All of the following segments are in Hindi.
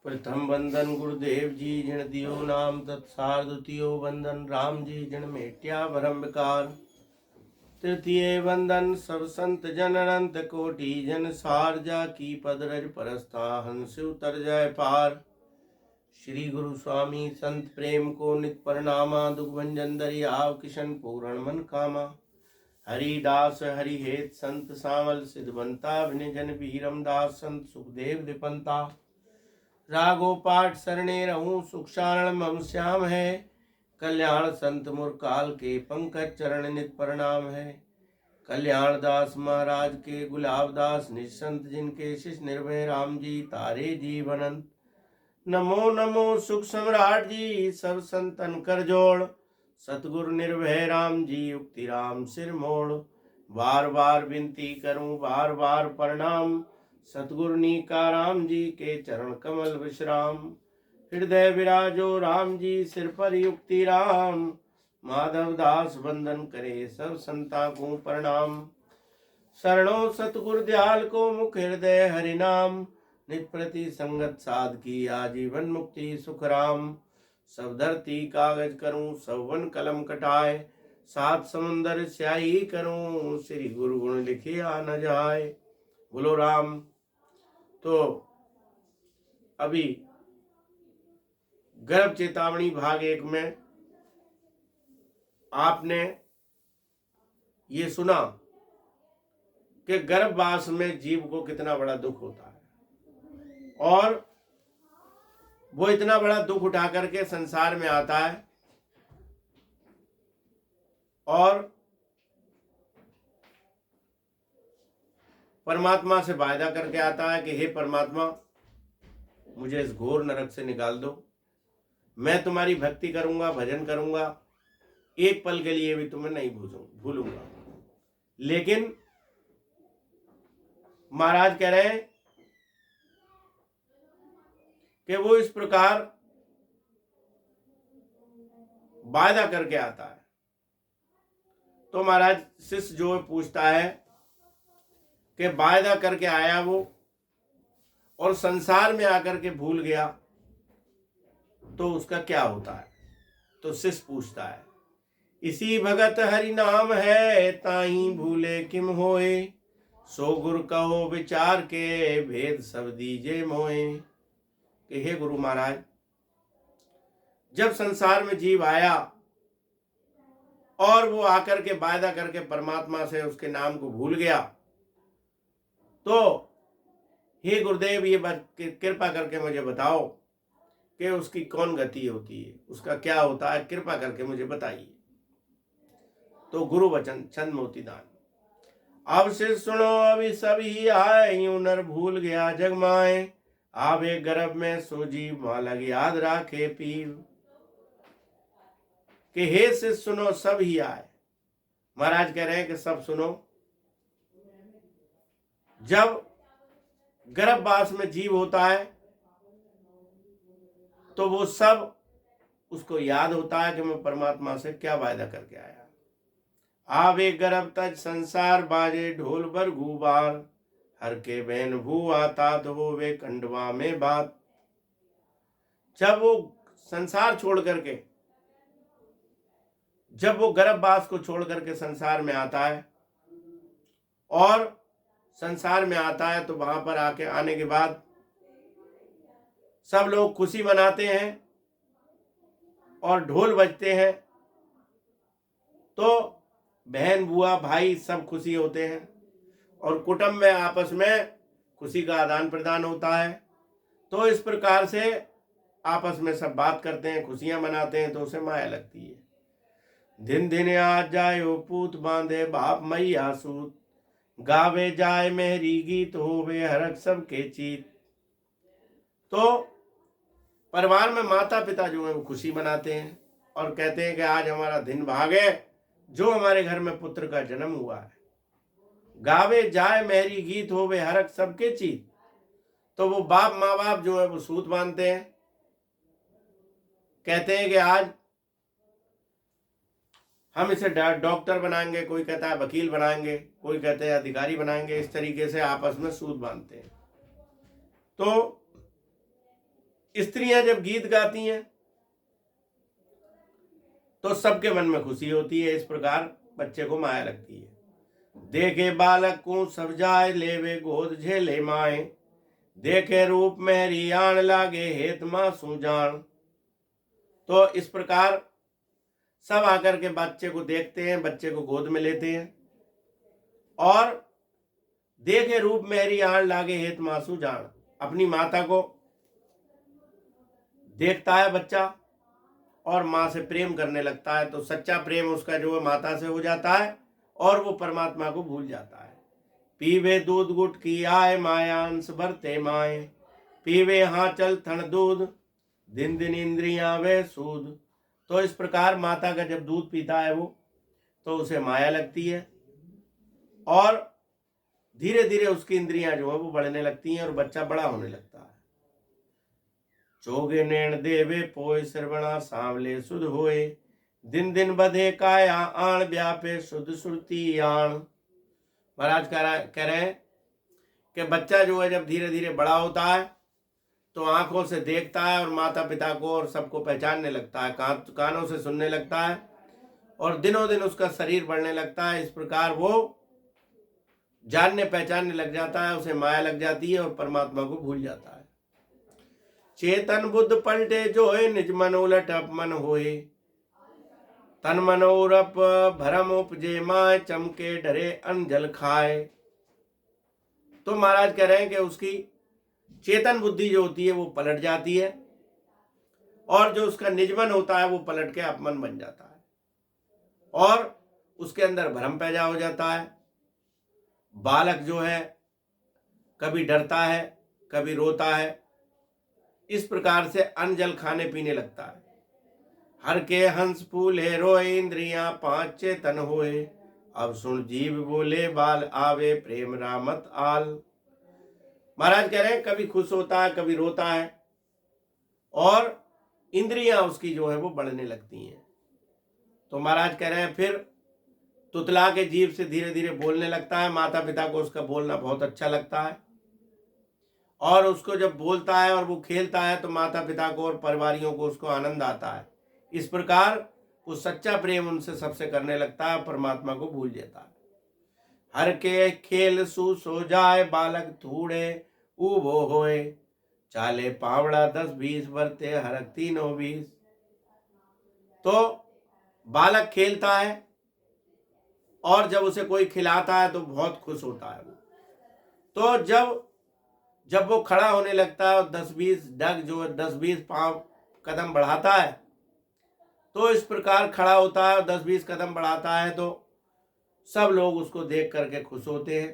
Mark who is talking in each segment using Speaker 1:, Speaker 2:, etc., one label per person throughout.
Speaker 1: प्रथम वंदन गुरुदेव जी जिन दियो नाम तत्सार द्वितीयो वंदन राम जी जिन मेट्या भरम विकार तृतीय वंदन सब संत जन अनंत कोटि जन सार जा की पद रज परस्ता हंस उतर जाय पार। श्री गुरु स्वामी संत प्रेम को नित प्रणामा दुख भंजन दरियाव किशन पूर्ण मन कामा। हरिदास हरि हेत संत सावल सिद्धवंता विन जन बीरम दास संत सुखदेव दिपंता। रागो पाठ सरणे रहूं सुख शारण मम श्याम है। कल्याण संत मुरकाल के पंकज चरण नित प्रणाम है। कल्याण दास महाराज के गुलाब दास निसंत जिनके शिष निर्भय राम जी तारे जीवनंत। नमो नमो सुख सम्राट जी सब संतन कर जोड़। सतगुरु निर्भय राम जी युक्ति राम सिर मोड़। बार बार विनती करूं बार बार प्रणाम। सतगुरु नीका राम जी के चरण कमल विश्राम। हृदय विराजो राम जी सिर पर युक्ति राम। माधव दास वंदन करे सब संता को प्रणाम। शरणों सतगुरु दयाल को मुख हृदय हरि नाम। नित प्रति संगत साध की आजीवन मुक्ति सुख राम। सब धरती कागज करूं सब वन कलम कटाए। सात समुंदर स्याही करूं श्री गुरु गुण लिखिया न जाए। बोलो राम। तो अभी गर्भ चेतावनी भाग 1 में आपने ये सुना कि गर्भवास में जीव को कितना बड़ा दुख होता है और वो इतना बड़ा दुख उठा करके संसार में आता है और परमात्मा से वायदा करके आता है कि हे परमात्मा मुझे इस घोर नरक से निकाल दो। मैं तुम्हारी भक्ति करूंगा भजन करूंगा एक पल के लिए भी तुम्हें नहीं भूलूंगा। लेकिन महाराज कह रहे हैं कि वो इस प्रकार वायदा करके आता है। तो महाराज शिष्य जो पूछता है कि वायदा करके आया वो और संसार में आकर के भूल गया तो उसका क्या होता है। तो शिष्य पूछता है इसी भगत हरि नाम है ताही भूले किम होए। सो गुरु कहो विचार के भेद सब दीजे मोए। कि हे गुरु महाराज जब संसार में जीव आया और वो आकर के वायदा करके परमात्मा से उसके नाम को भूल गया तो हे गुरुदेव ये कृपा करके मुझे बताओ कि उसकी कौन गति होती है उसका क्या होता है कृपा करके मुझे बताइए। तो गुरु वचन छंद मोती दान। अब से सुनो अभी सभी आए यूं नर भूल गया जग माए। आवे गर्भ में सो जीव मालग याद राखे पीव। कि हे से सुनो सब ही आए। महाराज कह रहे हैं कि सब सुनो। जब गर्भवास में जीव होता है तो वो सब उसको याद होता है कि मैं परमात्मा से क्या वायदा करके आया। आवे गर्भ तज संसार बाजे ढोल बर गुबार। हर के बहन भू आता तो वो वे कंडवा में बात। जब वो संसार छोड़ करके जब वो गर्भवास को छोड़ करके संसार में आता है और संसार में आता है तो वहां पर आने के बाद सब लोग खुशी मनाते हैं और ढोल बजते हैं तो बहन बुआ भाई सब खुशी होते हैं और कुटुंब में आपस में खुशी का आदान प्रदान होता है। तो इस प्रकार से आपस में सब बात करते हैं खुशियां मनाते हैं तो उसे माया लगती है। दिन दिन आज जायो पूत बांधे बाप मैया सूत। गावे जाए मेहरी गीत होवे हरक सबके चीत। तो परिवार में माता पिता जो है वो खुशी मनाते हैं और कहते हैं कि आज हमारा दिन भागे जो हमारे घर में पुत्र का जन्म हुआ है। गावे जाए मेहरी गीत होवे हरक सबके चीत। तो वो बाप माँ बाप जो है वो सूत बांधते हैं कहते हैं कि आज हम इसे डॉक्टर बनाएंगे कोई कहता है वकील बनाएंगे कोई कहते हैं अधिकारी बनाएंगे। इस तरीके से आपस में सूत बांधते हैं। तो स्त्रियां जब गीत गाती हैं तो सबके मन में खुशी होती है। इस प्रकार बच्चे को माया लगती है। देखे बालक को सब जाए, लेवे गोद झेले माए, देखे रूप मेरी आन लागे हेत मासू जान। तो इस प्रकार सब आकर के बच्चे को देखते हैं, बच्चे को गोद में लेते हैं और देखे रूप मेरी आन लागे हेत मासू जान। अपनी माता को देखता है बच्चा और माँ से प्रेम करने लगता है। तो सच्चा प्रेम उसका जो है माता से हो जाता है और वो परमात्मा को भूल जाता है। पीवे दूध गुट की आए, मायांश भरते माए, पीवे हाँ चल थन दूध, दिन दिन इंद्रियां वे सूद। तो इस प्रकार माता का जब दूध पीता है वो, तो उसे माया लगती है और धीरे धीरे उसकी इंद्रियां जो है वो बढ़ने लगती हैं और बच्चा बड़ा होने लगता है। चोगे नैण देवे पोय, श्रवणा सांवले सुध होए, दिन दिन बधे काया आण, व्यापे शुद्ध सुरती आण। महाराज कह रहे हैं कि बच्चा जो है जब धीरे धीरे बड़ा होता है तो आंखों से देखता है और माता पिता को और सबको पहचानने लगता है, कानों से सुनने लगता है और दिनों दिन उसका शरीर बढ़ने लगता है। इस प्रकार वो जानने पहचानने लग जाता है, उसे माया लग जाती है और परमात्मा को भूल जाता है। चेतन बुद्ध पलटे जो है, निज मन उलट अपमन होए, तन मनोरप भरम उपजे माय, चमके डरे अंजल खाए। तो महाराज कह रहे हैं कि उसकी चेतन बुद्धि जो होती है वो पलट जाती है और जो उसका निजमन होता है वो पलट के अपमन बन जाता है और उसके अंदर भ्रम पैदा हो जाता है। बालक जो है कभी डरता है, कभी रोता है, इस प्रकार से अन्न जल खाने पीने लगता है। हर के हंस फूले रोए, इंद्रियां पांच चेतन होए, अब सुन जीव बोले बाल आवे, प्रेम रामत आल। महाराज कह रहे हैं कभी खुश होता है, कभी रोता है और इंद्रियां उसकी जो है वो बढ़ने लगती हैं। तो महाराज कह रहे हैं फिर तुतला के जीव से धीरे धीरे बोलने लगता है। माता पिता को उसका बोलना बहुत अच्छा लगता है और उसको जब बोलता है और वो खेलता है तो माता पिता को और परिवारियों को उसको आनंद आता है। इस प्रकार वो सच्चा प्रेम उनसे सबसे करने लगता है, परमात्मा को भूल जाता है। हर के खेल सु सो जाए, बालक थूड़े उबो होए, चाले पावड़ा 10-20 बरते हरक 3-20। तो बालक खेलता है और जब उसे कोई खिलाता है तो बहुत खुश होता है वो। तो जब वो खड़ा होने लगता है और 10-20 डग जो 10-20 पांव कदम बढ़ाता है, तो इस प्रकार खड़ा होता है और 10-20 कदम बढ़ाता है तो सब लोग उसको देख करके खुश होते हैं।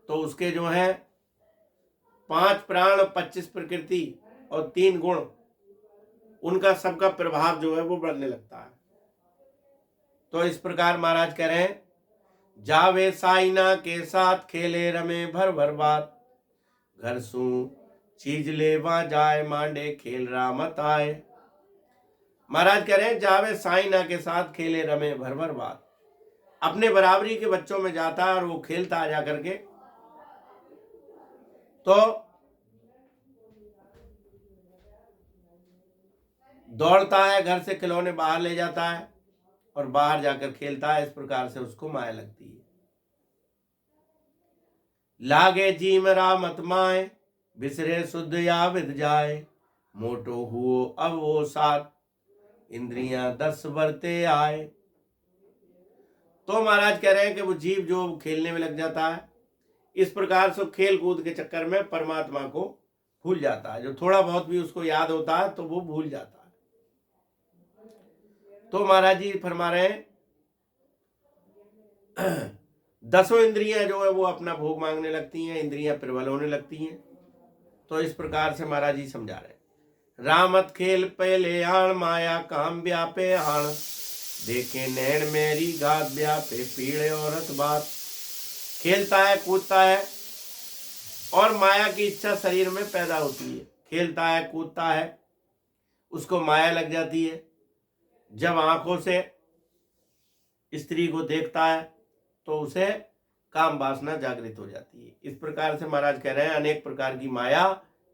Speaker 1: तो उसके जो है 5 प्राण, 25 प्रकृति और 3 गुण, उनका सबका प्रभाव जो है वो बढ़ने लगता है। तो इस प्रकार महाराज कह रहे हैं, जावे साइना के साथ खेले रमे भर भर बात, घर सू चीज ले वहां जाए, मांडे खेल रामत आए। महाराज कह रहे हैं जावे साइना के साथ खेले रमे भर भर बात, अपने बराबरी के बच्चों में जाता है और वो खेलता है जाकर के। तो दौड़ता है, घर से खिलौने बाहर ले जाता है और बाहर जाकर खेलता है। इस प्रकार से उसको माया लगती है। लागे जीम रामत माए, बिसरे शुद्ध या विद जाए, मोटो हुओ अब वो साथ, इंद्रियां 10 बरते आए। तो महाराज कह रहे हैं कि वो जीव जो खेलने में लग जाता है, इस प्रकार से खेल कूद के चक्कर में परमात्मा को भूल जाता है। जो थोड़ा बहुत भी उसको याद होता है तो वो भूल जाता है। तो महाराज जी फरमा रहे हैं 10 इंद्रियां जो है वो अपना भोग मांगने लगती हैं, इंद्रियां प्रबल होने लगती हैं। तो इस प्रकार से महाराज जी समझा रहे हैं, रामत खेल पहले आण, माया काम व्यापे आण, देखे नैण मेरी गात, व्यापे पीड़े औरत बात। खेलता है, कूदता है और माया की इच्छा शरीर में पैदा होती है। खेलता है, कूदता है, उसको माया लग जाती है। जब आंखों से स्त्री को देखता है तो उसे काम वासना जागृत हो जाती है। इस प्रकार से महाराज कह रहे हैं अनेक प्रकार की माया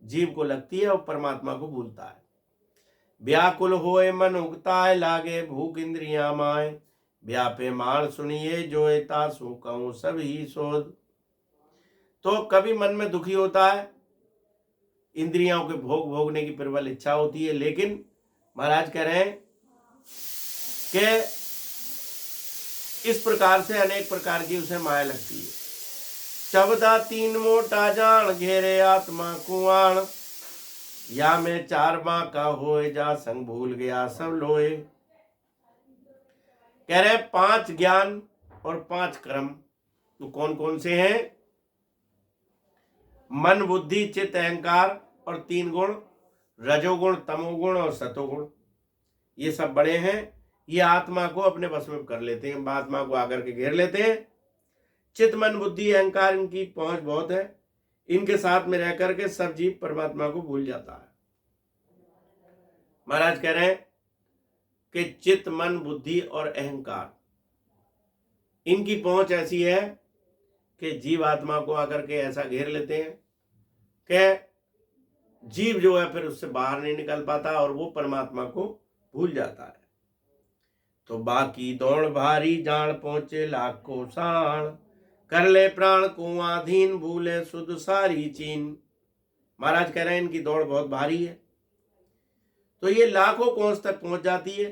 Speaker 1: जीव को लगती है और परमात्मा को भूलता है। व्याकुल होए मन उगताए लागे, भूख इंद्रियां माए, व्यापे माण सुनिए जोए, तासु कहूं सब ही शोध। तो कभी मन में दुखी होता है, इंद्रियों के भोग भोगने की प्रबल इच्छा होती है, लेकिन महाराज कह रहे हैं कि इस प्रकार से अनेक प्रकार की उसे माया लगती है। चबदा तीन मोटा जान, घेरे आत्मा कुआण, या मैं चार माँ का होए, जा संग भूल गया सब लोए। कह रहे 5 ज्ञान और 5 कर्म, तो कौन कौन से हैं? मन, बुद्धि, चित्त, अहंकार और 3 गुण, रजोगुण, तमोगुण और सतोगुण। ये सब बड़े हैं, ये आत्मा को अपने वश में कर लेते हैं, आत्मा को आकर के घेर लेते हैं। चित्त, मन, बुद्धि, अहंकार, इनकी पहुंच बहुत है, इनके साथ में रह करके सब जीव परमात्मा को भूल जाता है। महाराज कह रहे हैं कि चित्त, मन, बुद्धि और अहंकार, इनकी पहुंच ऐसी है कि जीव आत्मा को आकर के ऐसा घेर लेते हैं कि जीव जो है फिर उससे बाहर नहीं निकल पाता और वो परमात्मा को भूल जाता है। तो बाकी दौड़ भारी, जान पहुंचे लाख को साण, कर ले प्राण को आधीन, भूले सुध सारी चीन। महाराज कह रहे हैं इनकी दौड़ बहुत भारी है, तो ये लाखों कोस तक पहुंच जाती है।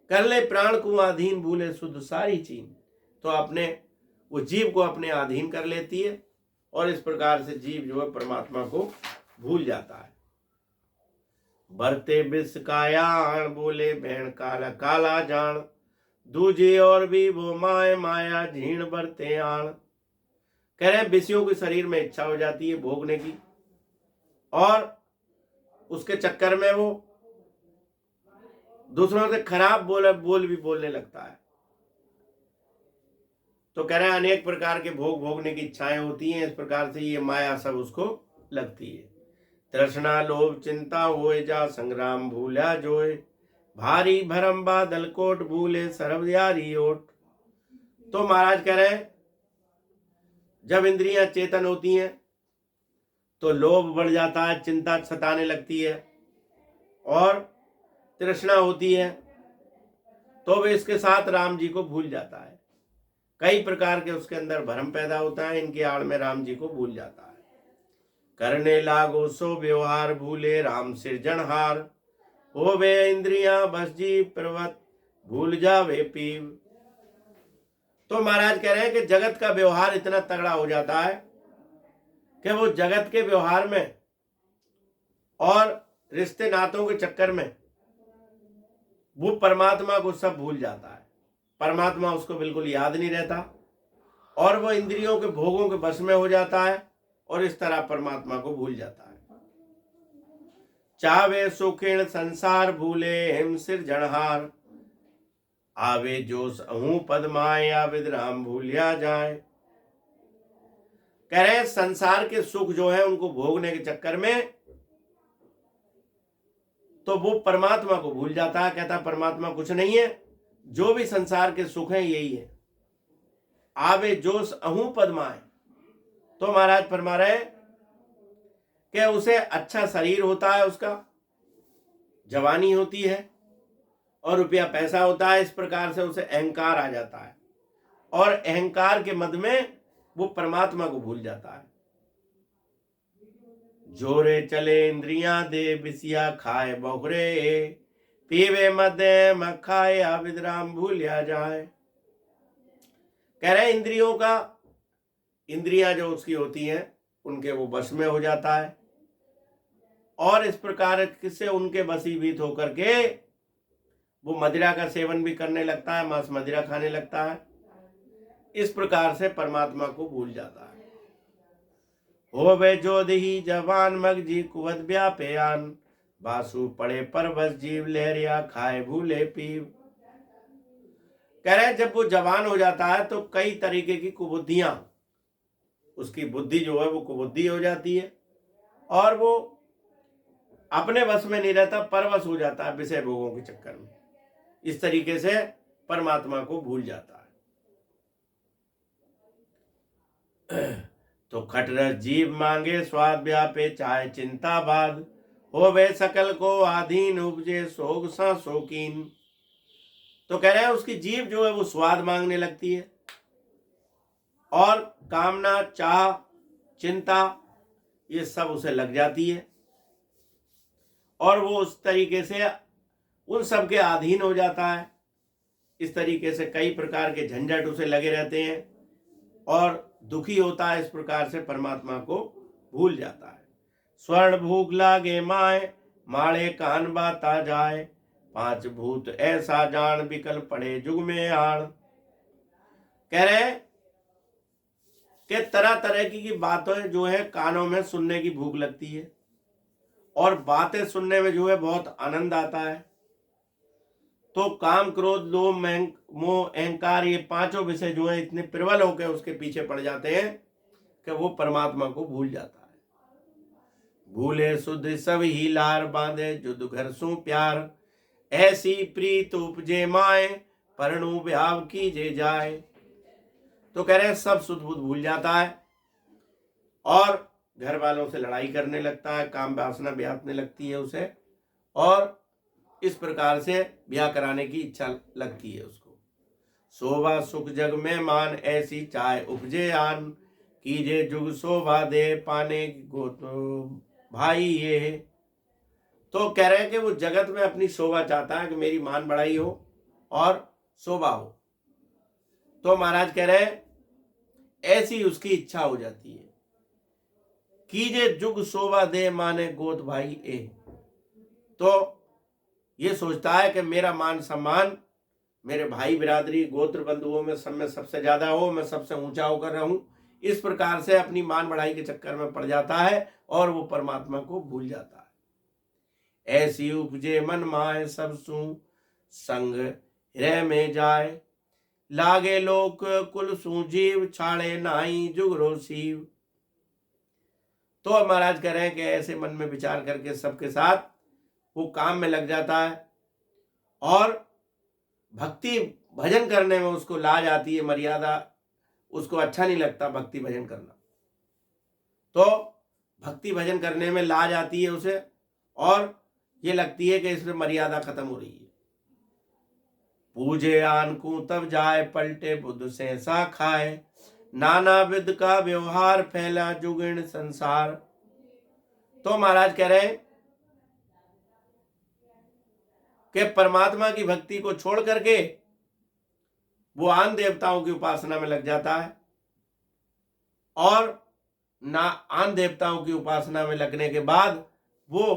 Speaker 1: कर ले प्राण को अधीन, भूले सुध सारी चीन, तो अपने वो जीव को अपने अधीन कर लेती है और इस प्रकार से जीव जो है परमात्मा को भूल जाता है। बरते बिस कायाण, बोले बहन काला काला जान, दूजे और भी वो माए माया झीण बरते आण। कह रहे हैं विषयों के शरीर में इच्छा हो जाती है भोगने की, और उसके चक्कर में वो दूसरों से खराब बोल भी बोलने लगता है। तो कह रहे हैं अनेक प्रकार के भोग भोगने की इच्छाएं होती हैं, इस प्रकार से ये माया सब उसको लगती है। तृष्णा लोभ चिंता होए, जा संग्राम भूला जोए, भारी भरम बादल कोट, भूले सर्वयारी ओट। तो महाराज कह रहे हैं जब इंद्रियां चेतन होती हैं तो लोभ बढ़ जाता है, चिंता सताने लगती है और तृष्णा होती है, तो वह इसके साथ राम जी को भूल जाता है। कई प्रकार के उसके अंदर भ्रम पैदा होता है, इनकी आड़ में राम जी को भूल जाता है। करने लागो सो व्यवहार, भूले राम सिरजनहार, हो वे इंद्रियां बस जीव पर्वत, भूल जावे पीव। तो महाराज कह रहे हैं कि जगत का व्यवहार इतना तगड़ा हो जाता है कि वो जगत के व्यवहार में और रिश्ते नातों के चक्कर में वो परमात्मा को सब भूल जाता है। परमात्मा उसको बिल्कुल याद नहीं रहता और वो इंद्रियों के भोगों के बस में हो जाता है और इस तरह परमात्मा को भूल जाता है। चावे सुखिण संसार, भूले हिम सिरजनहार, आवे जोश अहूं पद माया, विद्राम भूलिया जाए। कह रहे हैं संसार के सुख जो है उनको भोगने के चक्कर में तो वो परमात्मा को भूल जाता है। कहता परमात्मा कुछ नहीं है, जो भी संसार के सुख हैं यही है। आवे जोश अहूं पद माए, तो महाराज फरमा रहे कि उसे अच्छा शरीर होता है, उसका जवानी होती है और रुपया पैसा होता है, इस प्रकार से उसे अहंकार आ जाता है और अहंकार के मद में वो परमात्मा को भूल जाता है। जोरे चले इंद्रियां दे, बिसिया खाए बहुरे, पीवे मदे मखाए, विद्राम भूलिया जाए। कह रहे इंद्रियां जो उसकी होती हैं उनके वो बस में हो जाता है और इस प्रकार किससे उनके वशीभूत होकर के वो मदिरा का सेवन भी करने लगता है, मांस मदिरा खाने लगता है। इस प्रकार से परमात्मा को भूल जाता है। हो वे जोधि जवान, मगजी कुवत व्यापयान, बासु पड़े पर बस जीव, लहरिया खाए भूले पीव। कह रहे जब वो जवान हो जाता है तो कई तरीके की कुबुद्धियां, उसकी बुद्धि जो है वो कुबुद्धि हो जाती है और वो अपने वश में नहीं रहता, परवश हो जाता है विषय भोगों के चक्कर में। इस तरीके से परमात्मा को भूल जाता है। तो खटरस जीव मांगे स्वाद व्यापे चाहे चिंता बाद, हो वे सकल को आधीन उपजे सोग सा शौकीन। तो कह रहे हैं उसकी जीभ जो है वो स्वाद मांगने लगती है और कामना चाह चिंता ये सब उसे लग जाती है और वो उस तरीके से उन सब के अधीन हो जाता है। इस तरीके से कई प्रकार के झंझट उसे लगे रहते हैं और दुखी होता है। इस प्रकार से परमात्मा को भूल जाता है। स्वर्ण भूख लागे माए माड़े कान बाता जाए, पांच भूत ऐसा जान बिकल पड़े जुग में आण। कह रहे हैं कि तरह तरह की बातें जो है कानों में सुनने की भूख लगती है और बातें सुनने में जो है बहुत आनंद आता है। तो काम क्रोध लोभ मोह अहंकार ये पांचों विषय जो है इतने प्रबल होकर उसके पीछे पड़ जाते हैं कि वो परमात्मा को भूल जाता है। भूले सुध सब ही लार बांधे जुद घर सु प्यार, ऐसी प्रीत उपजे माए परणु ब्याव की जे जाए। तो कह रहे हैं सब सुध बुध भूल जाता है और घर वालों से लड़ाई करने लगता है, काम वासना ब्याहने लगती है उसे और इस प्रकार से ब्याह कराने की इच्छा लगती है उसको। शोभा सुख जग में मान ऐसी चाहे उपजे आन, कीजे जुग शोभा दे पाने को तो भाई ये। तो कह रहे हैं कि वो जगत में अपनी शोभा चाहता है कि मेरी मान बढ़ाई हो और शोभा हो। तो महाराज कह रहे हैं ऐसी उसकी इच्छा हो जाती है। कीजे जुग शोभा दे माने गोद भाई ए। तो ये सोचता है कि मेरा मान सम्मान मेरे भाई बिरादरी गोत्र बंधुओं में सब में सबसे ज्यादा हो, मैं सबसे ऊंचा होकर रहूं। इस प्रकार से अपनी मान बढ़ाई के चक्कर में पड़ जाता है और वो परमात्मा को भूल जाता है। ऐसी उपजे मन माए सब सु संग हृदय में जाए, लागे लोक कुल सु जीव छाड़े नाई जुगरो शिव। तो महाराज कह रहे हैं कि ऐसे मन में विचार करके सबके साथ वो काम में लग जाता है और भक्ति भजन करने में उसको लाज आती है, मर्यादा उसको अच्छा नहीं लगता भक्ति भजन करना। तो भक्ति भजन करने में लाज आती है उसे और ये लगती है कि इसमें मर्यादा खत्म हो रही है। पूजे आन को तब जाए पलटे बुद्ध से सा खाए, नाना विध का व्यवहार फैला जुगण संसार। तो महाराज कह रहे हैं कि परमात्मा की भक्ति को छोड़ करके वो आन देवताओं की उपासना में लग जाता है और ना आन देवताओं की उपासना में लगने के बाद वो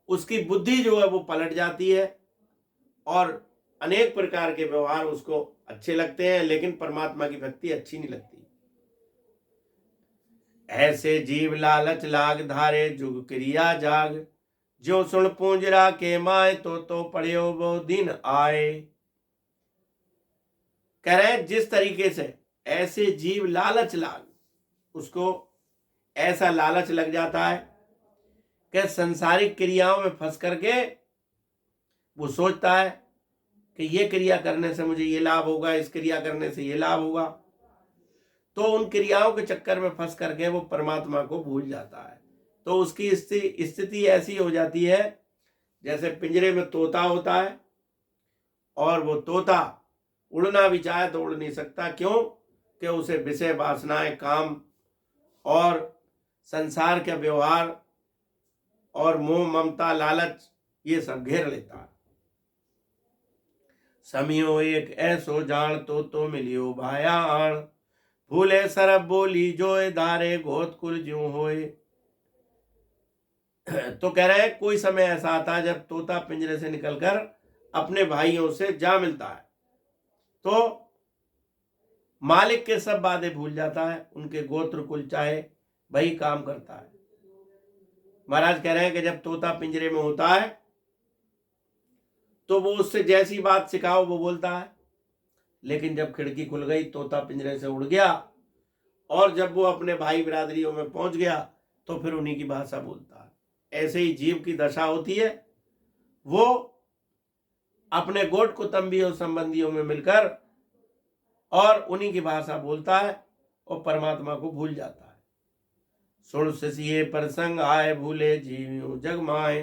Speaker 1: उसकी बुद्धि जो है वो पलट जाती है और अनेक प्रकार के व्यवहार उसको अच्छे लगते हैं, लेकिन परमात्मा की भक्ति अच्छी नहीं लगती। ऐसे जीव लालच लाग धारे जुग क्रिया जाग, जो सुन पूंजरा के माए तो पढ़ियो वो दिन आए। कह रहे हैं जिस तरीके से ऐसे जीव लालच लाग, उसको ऐसा लालच लग जाता है कि संसारिक क्रियाओं में फंस करके वो सोचता है कि ये क्रिया करने से मुझे ये लाभ होगा, इस क्रिया करने से ये लाभ होगा। तो उन क्रियाओं के चक्कर में फंस करके वो परमात्मा को भूल जाता है। तो उसकी स्थिति ऐसी हो जाती है जैसे पिंजरे में तोता होता है और वो तोता उड़ना भी चाहे तो उड़ नहीं सकता। क्यों? कि उसे विषय वासनाएं काम और संसार का व्यवहार और मोह ममता लालच ये सब घेर लेता है। समियो एक ऐसो जान तो मिलियो भाया आण, भूले सरब बोली जोए धारे घोत कुल ज्यों होए। तो कह रहे हैं कोई समय ऐसा आता है जब तोता पिंजरे से निकलकर अपने भाइयों से जा मिलता है तो मालिक के सब बातें भूल जाता है, उनके गोत्र कुल चाहे वही काम करता है। महाराज कह रहे हैं कि जब तोता पिंजरे में होता है तो वो उससे जैसी बात सिखाओ वो बोलता है, लेकिन जब खिड़की खुल गई तोता पिंजरे से उड़ गया और जब वो अपने भाई बिरादरियों में पहुंच गया तो फिर उन्हीं की भाषा बोलता है। ऐसे ही जीव की दशा होती है, वो अपने गोट कुटुंबियों संबंधियों में मिलकर और उन्हीं की भाषा बोलता है और परमात्मा को भूल जाता है। सुन सिसिये प्रसंग आए, भूले जीव जग माए,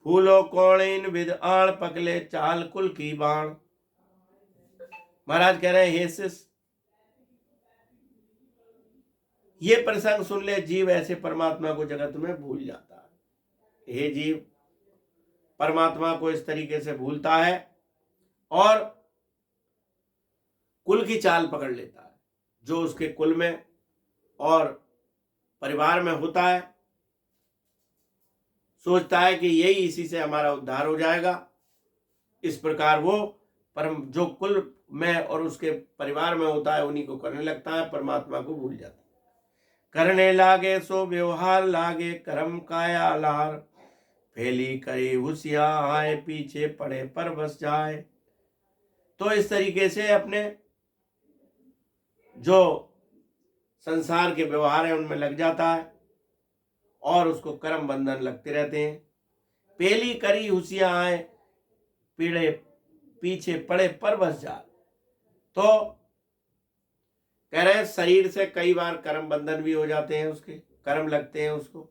Speaker 1: फूलो कौड़ीन विद आण, पकले चाल कुल की बाण। महाराज कह रहे हैं, हे शिष्य, ये प्रसंग सुन ले, जीव ऐसे परमात्मा को जगत में भूल जाता है। हे जीव, परमात्मा को इस तरीके से भूलता है और कुल की चाल पकड़ लेता है। जो उसके कुल में और परिवार में होता है, सोचता है कि यही इसी से हमारा उद्धार हो जाएगा। इस प्रकार वो परम जो कुल में और उसके परिवार में होता है उन्हीं को करने लगता है, परमात्मा को भूल जाता है। करने लागे सो व्यवहार लागे, कर्म काया लार, फैली करे होशियार आए, पीछे पड़े पर बस जाए। तो इस तरीके से अपने जो संसार के व्यवहार है उनमें लग जाता है और उसको कर्म बंधन लगते रहते हैं। पेली करी होशियार आए, पीड़े पीछे पड़े पर बस जाए। तो कह रहे हैं, शरीर से कई बार कर्म बंधन भी हो जाते हैं, उसके कर्म लगते हैं उसको।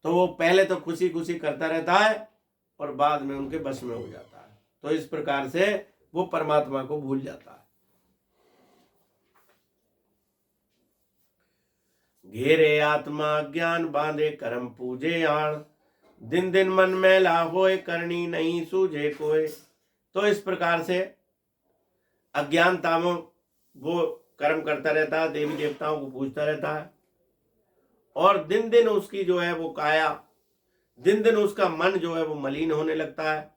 Speaker 1: तो वो पहले तो खुशी खुशी करता रहता है और बाद में उनके बस में हो जाता है। तो इस प्रकार से वो परमात्मा को भूल जाता है। घेरे आत्मा ज्ञान बांधे, कर्म पूजे आण, दिन दिन मन मैला होए, करनी नहीं सूझे कोय। तो इस प्रकार से अज्ञानता में वो कर्म करता रहता है, देवी देवताओं को पूजता रहता है और दिन दिन उसकी जो है वो काया, दिन दिन उसका मन जो है वो मलिन होने लगता है।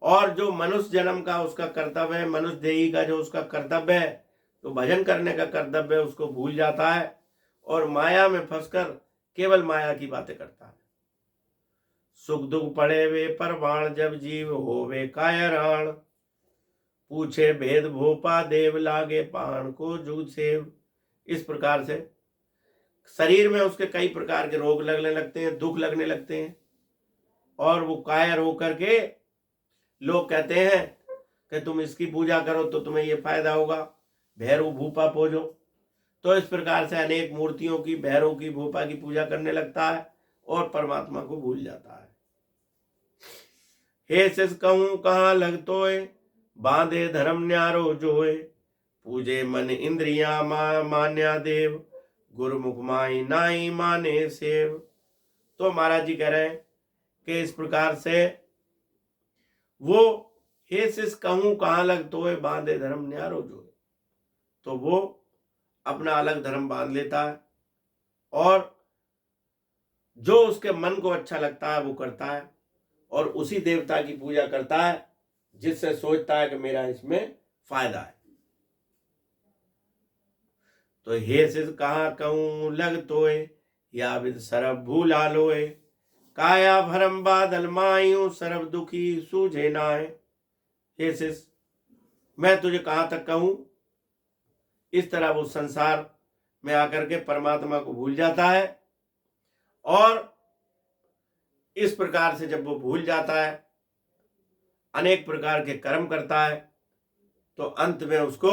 Speaker 1: और जो मनुष्य जन्म का उसका कर्तव्य है, मनुष्य देही का जो उसका कर्तव्य है, तो भजन करने का कर्तव्य है, उसको भूल जाता है और माया में फंसकर केवल माया की बातें करता है। सुख दुख पड़े वे परवाण, जब जीव होवे कायराण, पूछे भेद भोपा देव, लागे पाण को जुग सेव। इस प्रकार से शरीर में उसके कई प्रकार के रोग लगने लगते हैं, दुख लगने लगते हैं और वो कायर होकर के लोग कहते हैं कि तुम इसकी पूजा करो तो तुम्हें ये फायदा होगा, भैरव भूपा पूजो। तो इस प्रकार से अनेक मूर्तियों की, भैरव की, भूपा की पूजा करने लगता है और परमात्मा को भूल जाता है। हे शिष कहूं कहाँ लगतोय, बांधे धर्म न्यारो जोए, पूजे मन इंद्रिया मान्या देव, गुरुमुख माई नाई माने सेव। तो महाराज जी कह रहे हैं कि इस प्रकार से वो, हे शिष कहूं कहाँ लगतोय, बांधे धर्म न्यारो जोए, तो वो अपना अलग धर्म बांध लेता है और जो उसके मन को अच्छा लगता है वो करता है और उसी देवता की पूजा करता है जिससे सोचता है कि मेरा इसमें फायदा है। तो हे शिष कहाँ कहूं लग तोय, या विद सरब भूला लोए, काया भरम बादल मायूं, सरब दुखी सूझे नाय। हे शिष, मैं तुझे कहाँ तक कहूं। इस तरह वो संसार में आकर के परमात्मा को भूल जाता है और इस प्रकार से जब वो भूल जाता है, अनेक प्रकार के कर्म करता है, तो अंत में उसको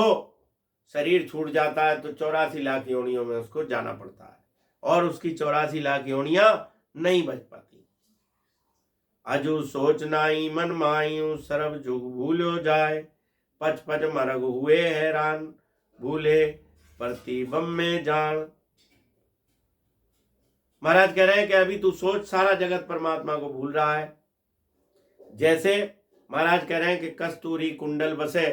Speaker 1: शरीर छूट जाता है। तो 84 लाख योनियों में उसको जाना पड़ता है और उसकी 84 लाख योनियां नहीं बच पाती। अजू सोच नाई मन मायूं, सरब जुग भूलो जाए, पच पच मरग हुए हैरान, भूले प्रतिबंब में जान। महाराज कह रहे हैं कि अभी तू सोच, सारा जगत परमात्मा को भूल रहा है। जैसे महाराज कह रहे हैं कि कस्तूरी कुंडल बसे,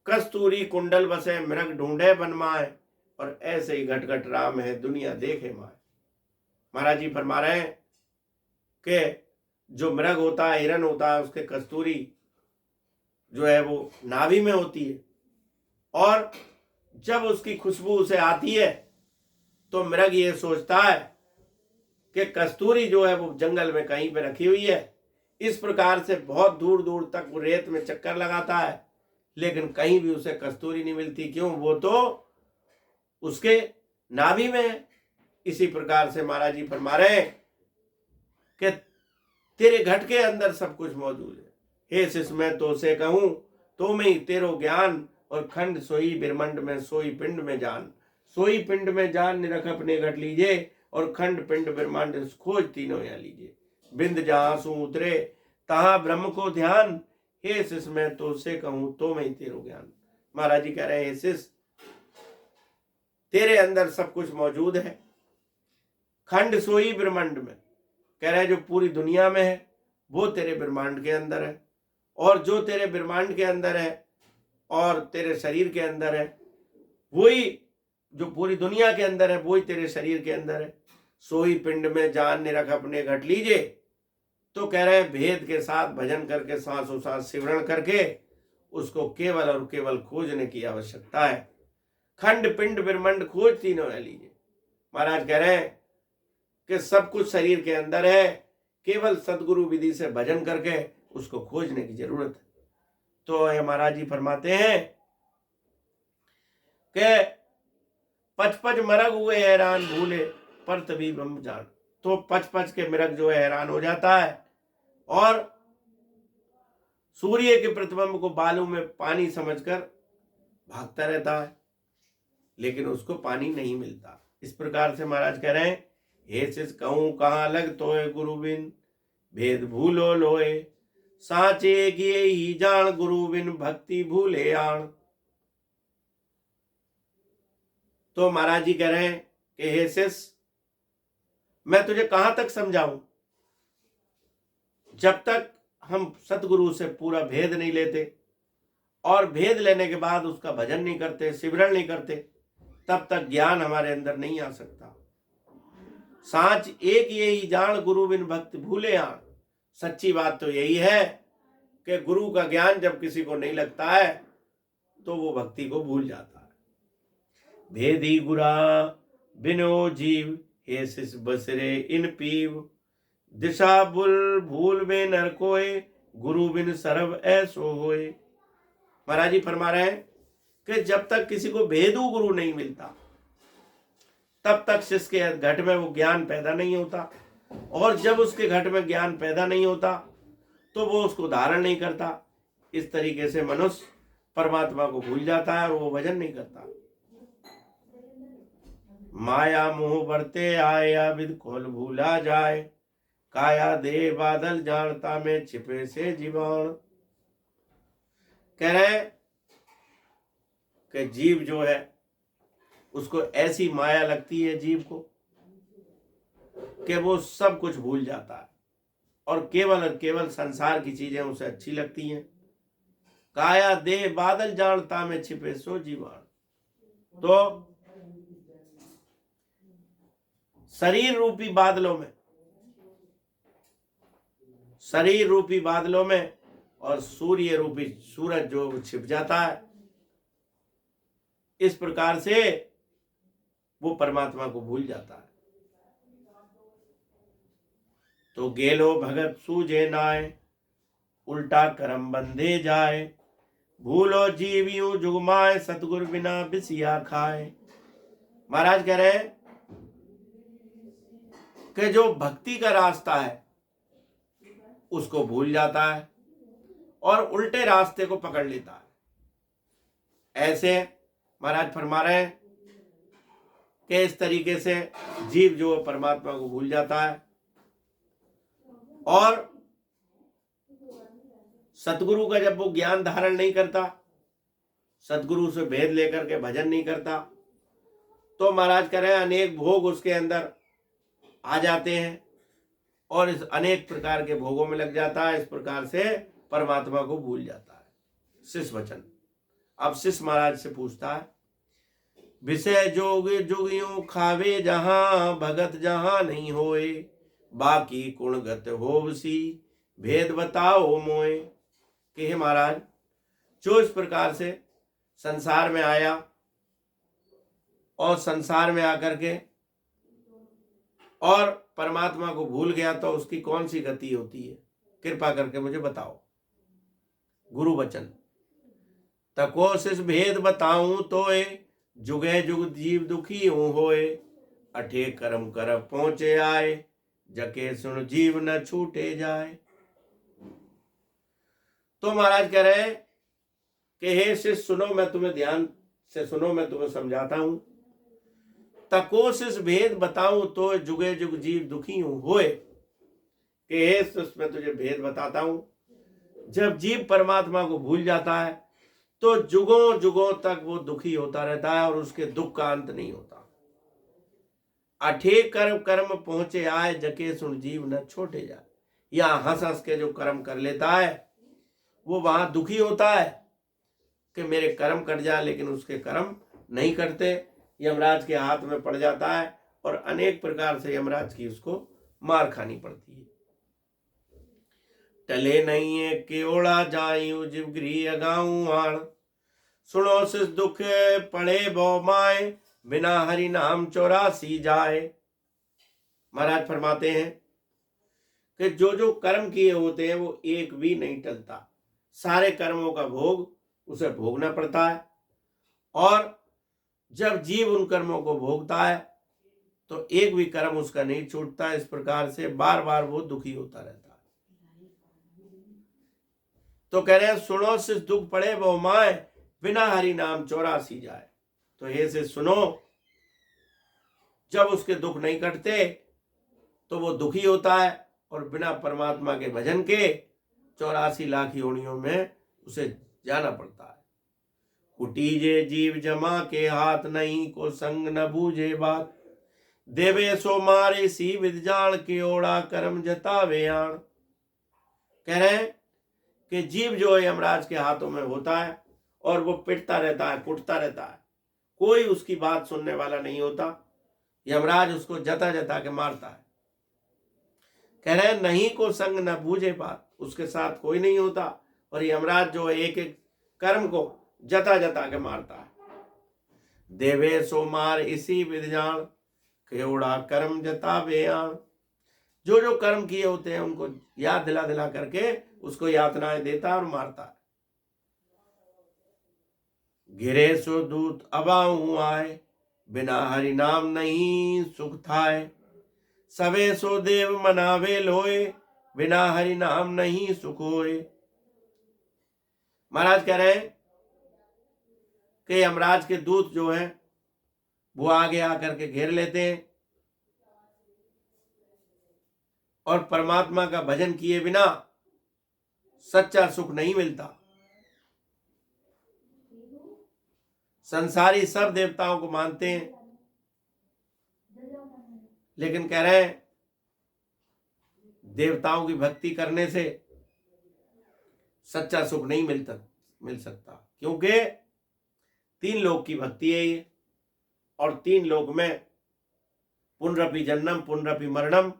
Speaker 1: कस्तूरी कुंडल बसे, मृग ढूंढे बनमाए, और ऐसे ही घट घट राम है दुनिया देखे माए। महाराज जी फरमा रहे हैं कि जो मृग होता है, हिरन होता है, उसके कस्तूरी जो है वो नाभि में होती है और जब उसकी खुशबू उसे आती है तो मृग ये सोचता है कि कस्तूरी जो है वो जंगल में कहीं पे रखी हुई है। इस प्रकार से बहुत दूर दूर तक वो रेत में चक्कर लगाता है लेकिन कहीं भी उसे कस्तूरी नहीं मिलती। क्यों? वो तो उसके नाभि में है। इसी प्रकार से महाराज जी फरमा रहे हैं कि तेरे घट के अंदर सब कुछ मौजूद है। हे शिष्य, मैं तो से कहूं तो मैं ही तेरो ज्ञान और खंड सोई ब्रह्मंड में सोई पिंड में जान, सोई पिंड में जान निरख अपने घट लीजिए, और खंड पिंड ब्रह्मांड खोज तीनों या लीजिए। बिंद जहां सु उतरे तहां ब्रह्म को ध्यान, हे शिष मैं तो से कहूं तो मैं तेरो ज्ञान। महाराज जी कह रहे हैं, शिष तेरे अंदर सब कुछ मौजूद है। खंड सोई ब्रह्मांड में, कह रहे हैं जो पूरी दुनिया में है वो तेरे ब्रह्मांड के अंदर है, और जो तेरे ब्रह्मांड के अंदर है और तेरे शरीर के अंदर है, वही जो पूरी दुनिया के अंदर है वही तेरे शरीर के अंदर है। सोई पिंड में जान निरख अपने घट लीजिए। तो कह रहे हैं भेद के साथ भजन करके सांसों सांस सिमरण करके उसको केवल और केवल खोजने की आवश्यकता है। खंड पिंड ब्रह्मांड खोज तीनों है लीजिए। महाराज कह रहे हैं कि सब कुछ शरीर के अंदर है, केवल सदगुरु विधि से भजन करके उसको खोजने की जरूरत है। तो ये महाराज जी फरमाते हैं कि पच पच मरग हुए हैरान भूले पर तभी ब्रह्म जान। तो पच पच के मृग जो है हैरान हो जाता है और सूर्य के प्रतिबिंब को बालू में पानी समझकर भागता रहता है, लेकिन उसको पानी नहीं मिलता। इस प्रकार से महाराज कह रहे हैं, हे शिष कहूं कहां लग तोय गुरु बिन, भेद भूलो लोए साचे किए ही जान, गुरु बिन भक्ति भूले आण। तो महाराज जी कह रहे हैं कि हे शिष मैं तुझे कहां तक समझाऊं, जब तक हम सतगुरु से पूरा भेद नहीं लेते और भेद लेने के बाद उसका भजन नहीं करते, सिमरण नहीं करते, तब तक ज्ञान हमारे अंदर नहीं आ सकता। सांच एक यही जान, गुरु बिन भक्त भूले आण। सच्ची बात तो यही है कि गुरु का ज्ञान जब किसी को नहीं लगता है तो वो भक्ति को भूल जाता है। भेदी गुरा बिनो जीव, हे शिष बसरे इन पीव, दिशा बुल भूल में नर कोय, गुरु बिन सर्व ऐसो होए। महाराज जी फरमा रहे हैं कि जब तक किसी को भेदू गुरु नहीं मिलता तब तक शिष्य के घट में वो ज्ञान पैदा नहीं होता, और जब उसके घट में ज्ञान पैदा नहीं होता तो वो उसको धारण नहीं करता। इस तरीके से मनुष्य परमात्मा को भूल जाता है और वो भजन नहीं करता। माया मोह बढ़ते आया विद खोल भूला जाए, काया दे बादल जानता में छिपे से जीवान। कह रहे कि जीव जो है उसको ऐसी माया लगती है जीव को कि वो सब कुछ भूल जाता है और केवल संसार की चीजें उसे अच्छी लगती हैं। काया दे बादल जानता में छिपे सो जीवान। तो शरीर रूपी बादलों में और सूर्य रूपी सूरज जो छिप जाता है, इस प्रकार से वो परमात्मा को भूल जाता है। तो गेलो भगत सूझे नाय, उल्टा करम बंधे जाए, भूलो जीवियों जुगमाए, सतगुरु बिना बिसिया खाए। महाराज कह रहे हैं कि जो भक्ति का रास्ता है उसको भूल जाता है और उल्टे रास्ते को पकड़ लेता है। ऐसे महाराज फरमा रहे हैं कि इस तरीके से जीव जो परमात्मा को भूल जाता है और सतगुरु का जब वो ज्ञान धारण नहीं करता, सतगुरु से भेद लेकर के भजन नहीं करता, तो महाराज कह रहे हैं अनेक भोग उसके अंदर आ जाते हैं और इस अनेक प्रकार के भोगों में लग जाता है। इस प्रकार से परमात्मा को भूल जाता है। शिष्य वचन। अब शिष्य महाराज से पूछता है, विषय जोग जुगियों खावे जहां, भगत जहां नहीं होए, बाकी गुणगत होवसी, भेद बताओ मोए। कि हे महाराज, जो इस प्रकार से संसार में आया और संसार में आकर के और परमात्मा को भूल गया तो उसकी कौन सी गति होती है, कृपा करके मुझे बताओ। गुरु वचन। तकोशिश भेद बताऊं तोए, जुगे जुग जीव दुखी हूं होए, अठे कर्म कर पहुंचे आए, जके सुन जीव न छूटे जाए। तो महाराज कह रहे हैं कि हे शिष्य सुनो, मैं तुम्हें ध्यान से सुनो, मैं तुम्हें समझाता हूं। तकोशिश भेद बताऊं तो जुगे जुग जीव दुखी हूं होए। कि हे शिष्य मैं तुझे भेद बताता हूं, जब जीव परमात्मा को भूल जाता है तो जुगों जुगों तक वो दुखी होता रहता है और उसके दुख का अंत नहीं होता। अठे कर्म कर्म पहुंचे आए, जके सुन जीव न छोटे जाए। यहां हंस हंस के जो कर्म कर लेता है वो वहां दुखी होता है कि मेरे कर्म कट जाए, लेकिन उसके कर्म नहीं करते, यमराज के हाथ में पड़ जाता है और अनेक प्रकार से यमराज की उसको मार खानी पड़ती है। टले नहीं है केवड़ा जायु जीव गृह अगाऊ आण, सुनो सिस दुख पड़े बो माए, बिना हरि नाम 84 जाए। महाराज फरमाते हैं कि जो जो कर्म किए होते हैं वो एक भी नहीं टलता, सारे कर्मों का भोग उसे भोगना पड़ता है। और जब जीव उन कर्मों को भोगता है तो एक भी कर्म उसका नहीं छूटता। इस प्रकार से बार बार वो दुखी होता रहता है। तो कह रहे हैं सुनो सिस दुख पड़े वो माए, बिना हरि नाम 84 जाए। तो हे से सुनो, जब उसके दुख नहीं कटते तो वो दुखी होता है और बिना परमात्मा के भजन के 84 लाख योनियों में उसे जाना पड़ता है। कुटीजे जीव जमा के हाथ, नहीं को संग न बूझे बात, देवे सो मारे सी विद जान, के ओड़ा कर्म जतावे आण। कह रहे हैं कि जीव जो है यमराज के हाथों में होता है और वो पिटता रहता है, कुटता रहता है, कोई उसकी बात सुनने वाला नहीं होता। यमराज उसको जता जता के मारता है। कह रहे हैं नहीं को संग न बूझे बात, उसके साथ कोई नहीं होता और यमराज जो है एक एक कर्म को जता जता के मारता है। देवे सो मार इसी विद जान, केवड़ा कर्म जतावे आण। जो जो कर्म किए होते हैं उनको याद दिला दिला करके उसको यातनाएं देता और मारता है। घिरे सो दूत अबाऊ आए, बिना हरि नाम नहीं सुख थाए, सबे सो देव मनावे लोए, बिना हरि नाम नहीं सुख होए। महाराज कह रहे हैं कि यमराज के दूत जो हैं वो आगे आकर के घेर लेते हैं और परमात्मा का भजन किए बिना सच्चा सुख नहीं मिलता। संसारी सब देवताओं को मानते हैं, लेकिन कह रहे हैं देवताओं की भक्ति करने से सच्चा सुख नहीं मिल सकता, क्योंकि 3 लोक की भक्ति है ये, और 3 लोक में पुनरपि जन्म पुनरपि मरणम,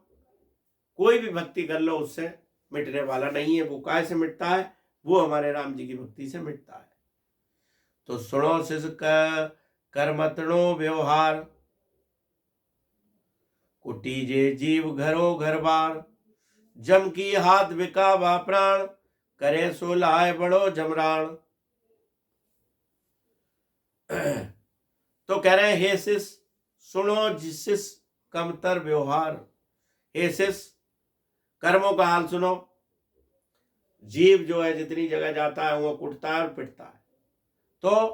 Speaker 1: कोई भी भक्ति कर लो उससे मिटने वाला नहीं है। वो काय से मिटता है? वो हमारे राम जी की भक्ति से मिटता है। तो सुनो शिष कर्मतनो व्यवहार, कुटीजे जीव घरो घर बार, जम की हाथ विकावा प्राण, करे सो लाए बड़ो जमरान। तो कह रहे हैं हे शिष सुनो जिस कमतर व्यवहार, हे शिष कर्मों का हाल सुनो। जीव जो है जितनी जगह जाता है वो कुटता है और पिटता है, तो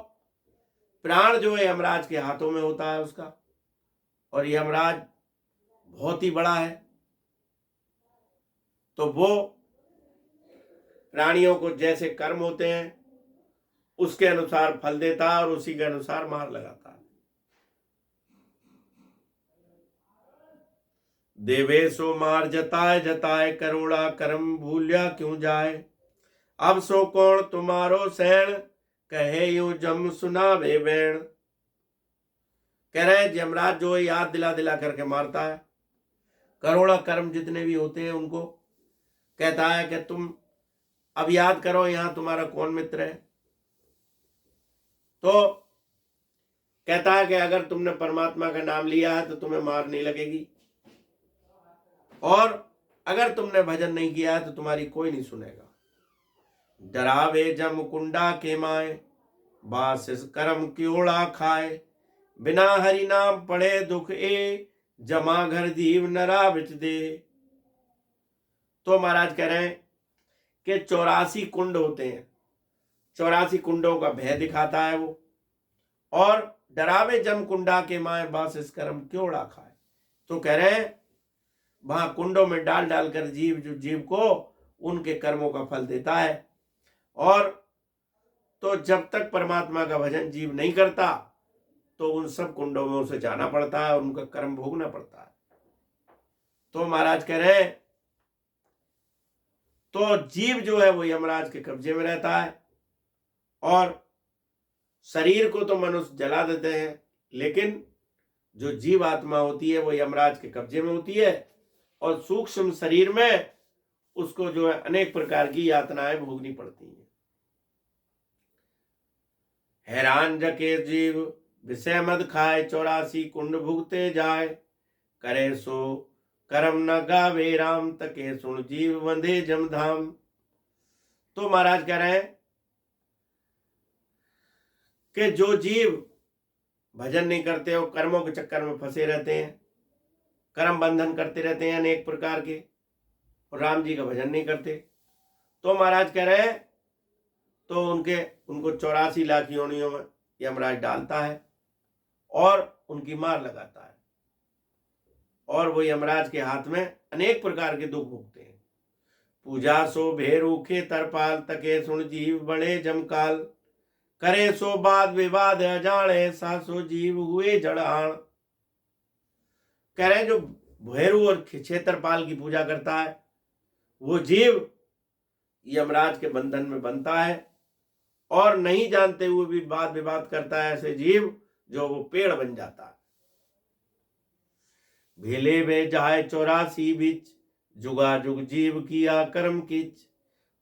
Speaker 1: प्राण जो है यमराज के हाथों में होता है उसका, और यमराज बहुत ही बड़ा है, तो वो प्राणियों को जैसे कर्म होते हैं उसके अनुसार फल देता है और उसी के अनुसार मार लगाता है। देवे सो मार जताए जताए, करोड़ा कर्म भूलिया क्यों जाए, अब सो कौन तुम्हारो सैन, कहे यूं जम सुनावे बैण। कह रहे हैं यमराज जो है याद दिला दिला करके मारता है, करोड़ा कर्म जितने भी होते हैं उनको कहता है कि तुम अब याद करो यहां तुम्हारा कौन मित्र है। तो कहता है कि अगर तुमने परमात्मा का नाम लिया है तो तुम्हें मार नहीं लगेगी, और अगर तुमने भजन नहीं किया है तो तुम्हारी कोई नहीं सुनेगा। डरावे जम कुंडा के माए, बास कर्म क्योड़ा खाए, बिना हरि नाम पढ़े दुख ए, जमा घर दीव नरा बिच दे। तो महाराज कह रहे हैं कि 84 कुंड होते हैं, 84 कुंडों का भय दिखाता है वो, और डरावे जम कुंडा के माए बास इस कर्म क्यों राखा है। तो कह रहे हैं वहां कुंडों में डाल डालकर जीव को उनके कर्मों का फल देता है। और तो जब तक परमात्मा का भजन जीव नहीं करता तो उन सब कुंडों में उसे जाना पड़ता है, उनका कर्म भोगना पड़ता है। तो महाराज कह रहे हैं तो जीव जो है वो यमराज के कब्जे में रहता है, और शरीर को तो मनुष्य जला देते हैं, लेकिन जो जीव आत्मा होती है वो यमराज के कब्जे में होती है, और सूक्ष्म शरीर में उसको जो है अनेक प्रकार की यातनाएं भोगनी पड़ती हैं। हैरान जके जीव विषय मद खाए 84 कुंड भुगते जाए, करे सो करम न गावे राम तके सुन जीव वंदे जमधाम। तो महाराज कह रहे हैं कि जो जीव भजन नहीं करते हो, कर्मों के चक्कर में फंसे रहते हैं, कर्म बंधन करते रहते हैं अनेक प्रकार के, और राम जी का भजन नहीं करते, तो महाराज कह रहे हैं तो उनको 84 लाख योनियों में यमराज डालता है और उनकी मार लगाता है, और वो यमराज के हाथ में अनेक प्रकार के दुख भोगते हैं। पूजा सो भेरूखे तरपाल तके सुन जीव बड़े जमकाल, करे सो वाद विवाद अजाणे सासो जीव हुए जड़ाण। कह रहे हैं जो भैरू और क्षेत्रपाल की पूजा करता है वो जीव यमराज के बंधन में बनता है, और नहीं जानते हुए भी वाद विवाद करता है ऐसे जीव जो वो पेड़ बन जाता है। भेले में जाए 84 बीच जुगा जुग जीव किया कर्म किच,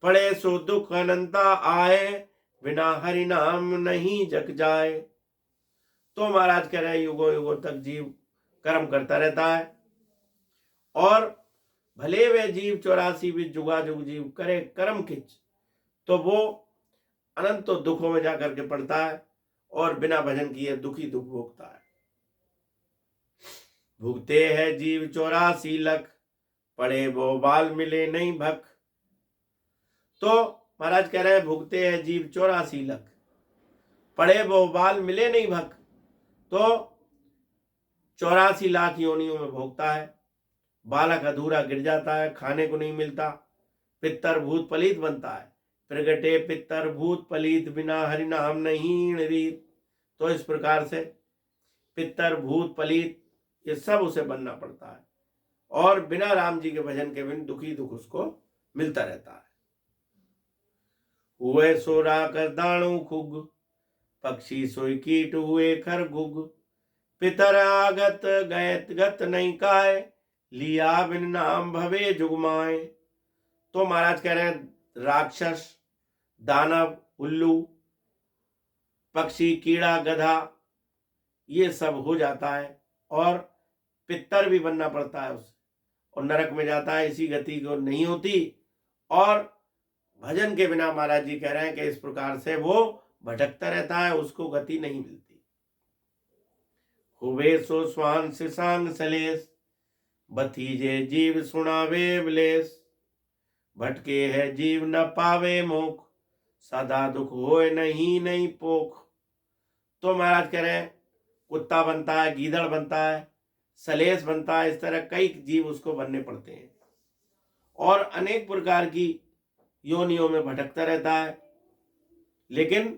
Speaker 1: पड़े सो दुख अनंता आए बिना हरि नाम नहीं जग जाए। तो महाराज कह रहे हैं युगों युगों तक जीव कर्म करता रहता है, और भले वे जीव 84 बीच जुगा जुग जीव करे कर्म किच, तो वो अनंत दुखों में जाकर के पड़ता है और बिना भजन किए दुखी दुख भोगता है। भुगते हैं जीव 84 लख, पड़े वो बाल मिले नहीं भक। तो महाराज कह रहे हैं भुगते हैं जीव 84 लख, पड़े वो बाल मिले नहीं भक। तो 84 लाख योनियों में भोगता है, बालक अधूरा गिर जाता है, खाने को नहीं मिलता, पितर भूत पलीत बनता है, प्रगटे पितर भूत पलीत बिना हरि नाम नहीं रीत। तो इस प्रकार से पितर भूत पलीत ये सब उसे बनना पड़ता है, और बिना राम जी के भजन के बिन दुखी दुख उसको मिलता रहता है। हुए सोरा कर दाणु खुग, पक्षी सोई कीट हुए खरगुग, पितर आगत गयत गत नहीं काय, लिया बिन नाम भवे जुगमाए। तो महाराज कह रहे हैं राक्षस, दानव, उल्लू, पक्षी, कीड़ा, गधा ये सब हो जाता है, और पितर भी बनना पड़ता है उसे, और नरक में जाता है, इसी गति को नहीं होती। और भजन के बिना महाराज जी कह रहे हैं कि इस प्रकार से वो भटकता रहता है, उसको गति नहीं मिलती। हुए सो स्वान सिसांग सलेस, बथीजे जीव सुनावे विलेस, भटके है जीव न पावे मोख, सदा दुख होए नहीं नहीं पोख। तो महाराज कह रहे हैं कुत्ता बनता है, गीदड़ बनता है, सलेस बनता है, इस तरह कई जीव उसको बनने पड़ते हैं, और अनेक प्रकार की योनियों में भटकता रहता है, लेकिन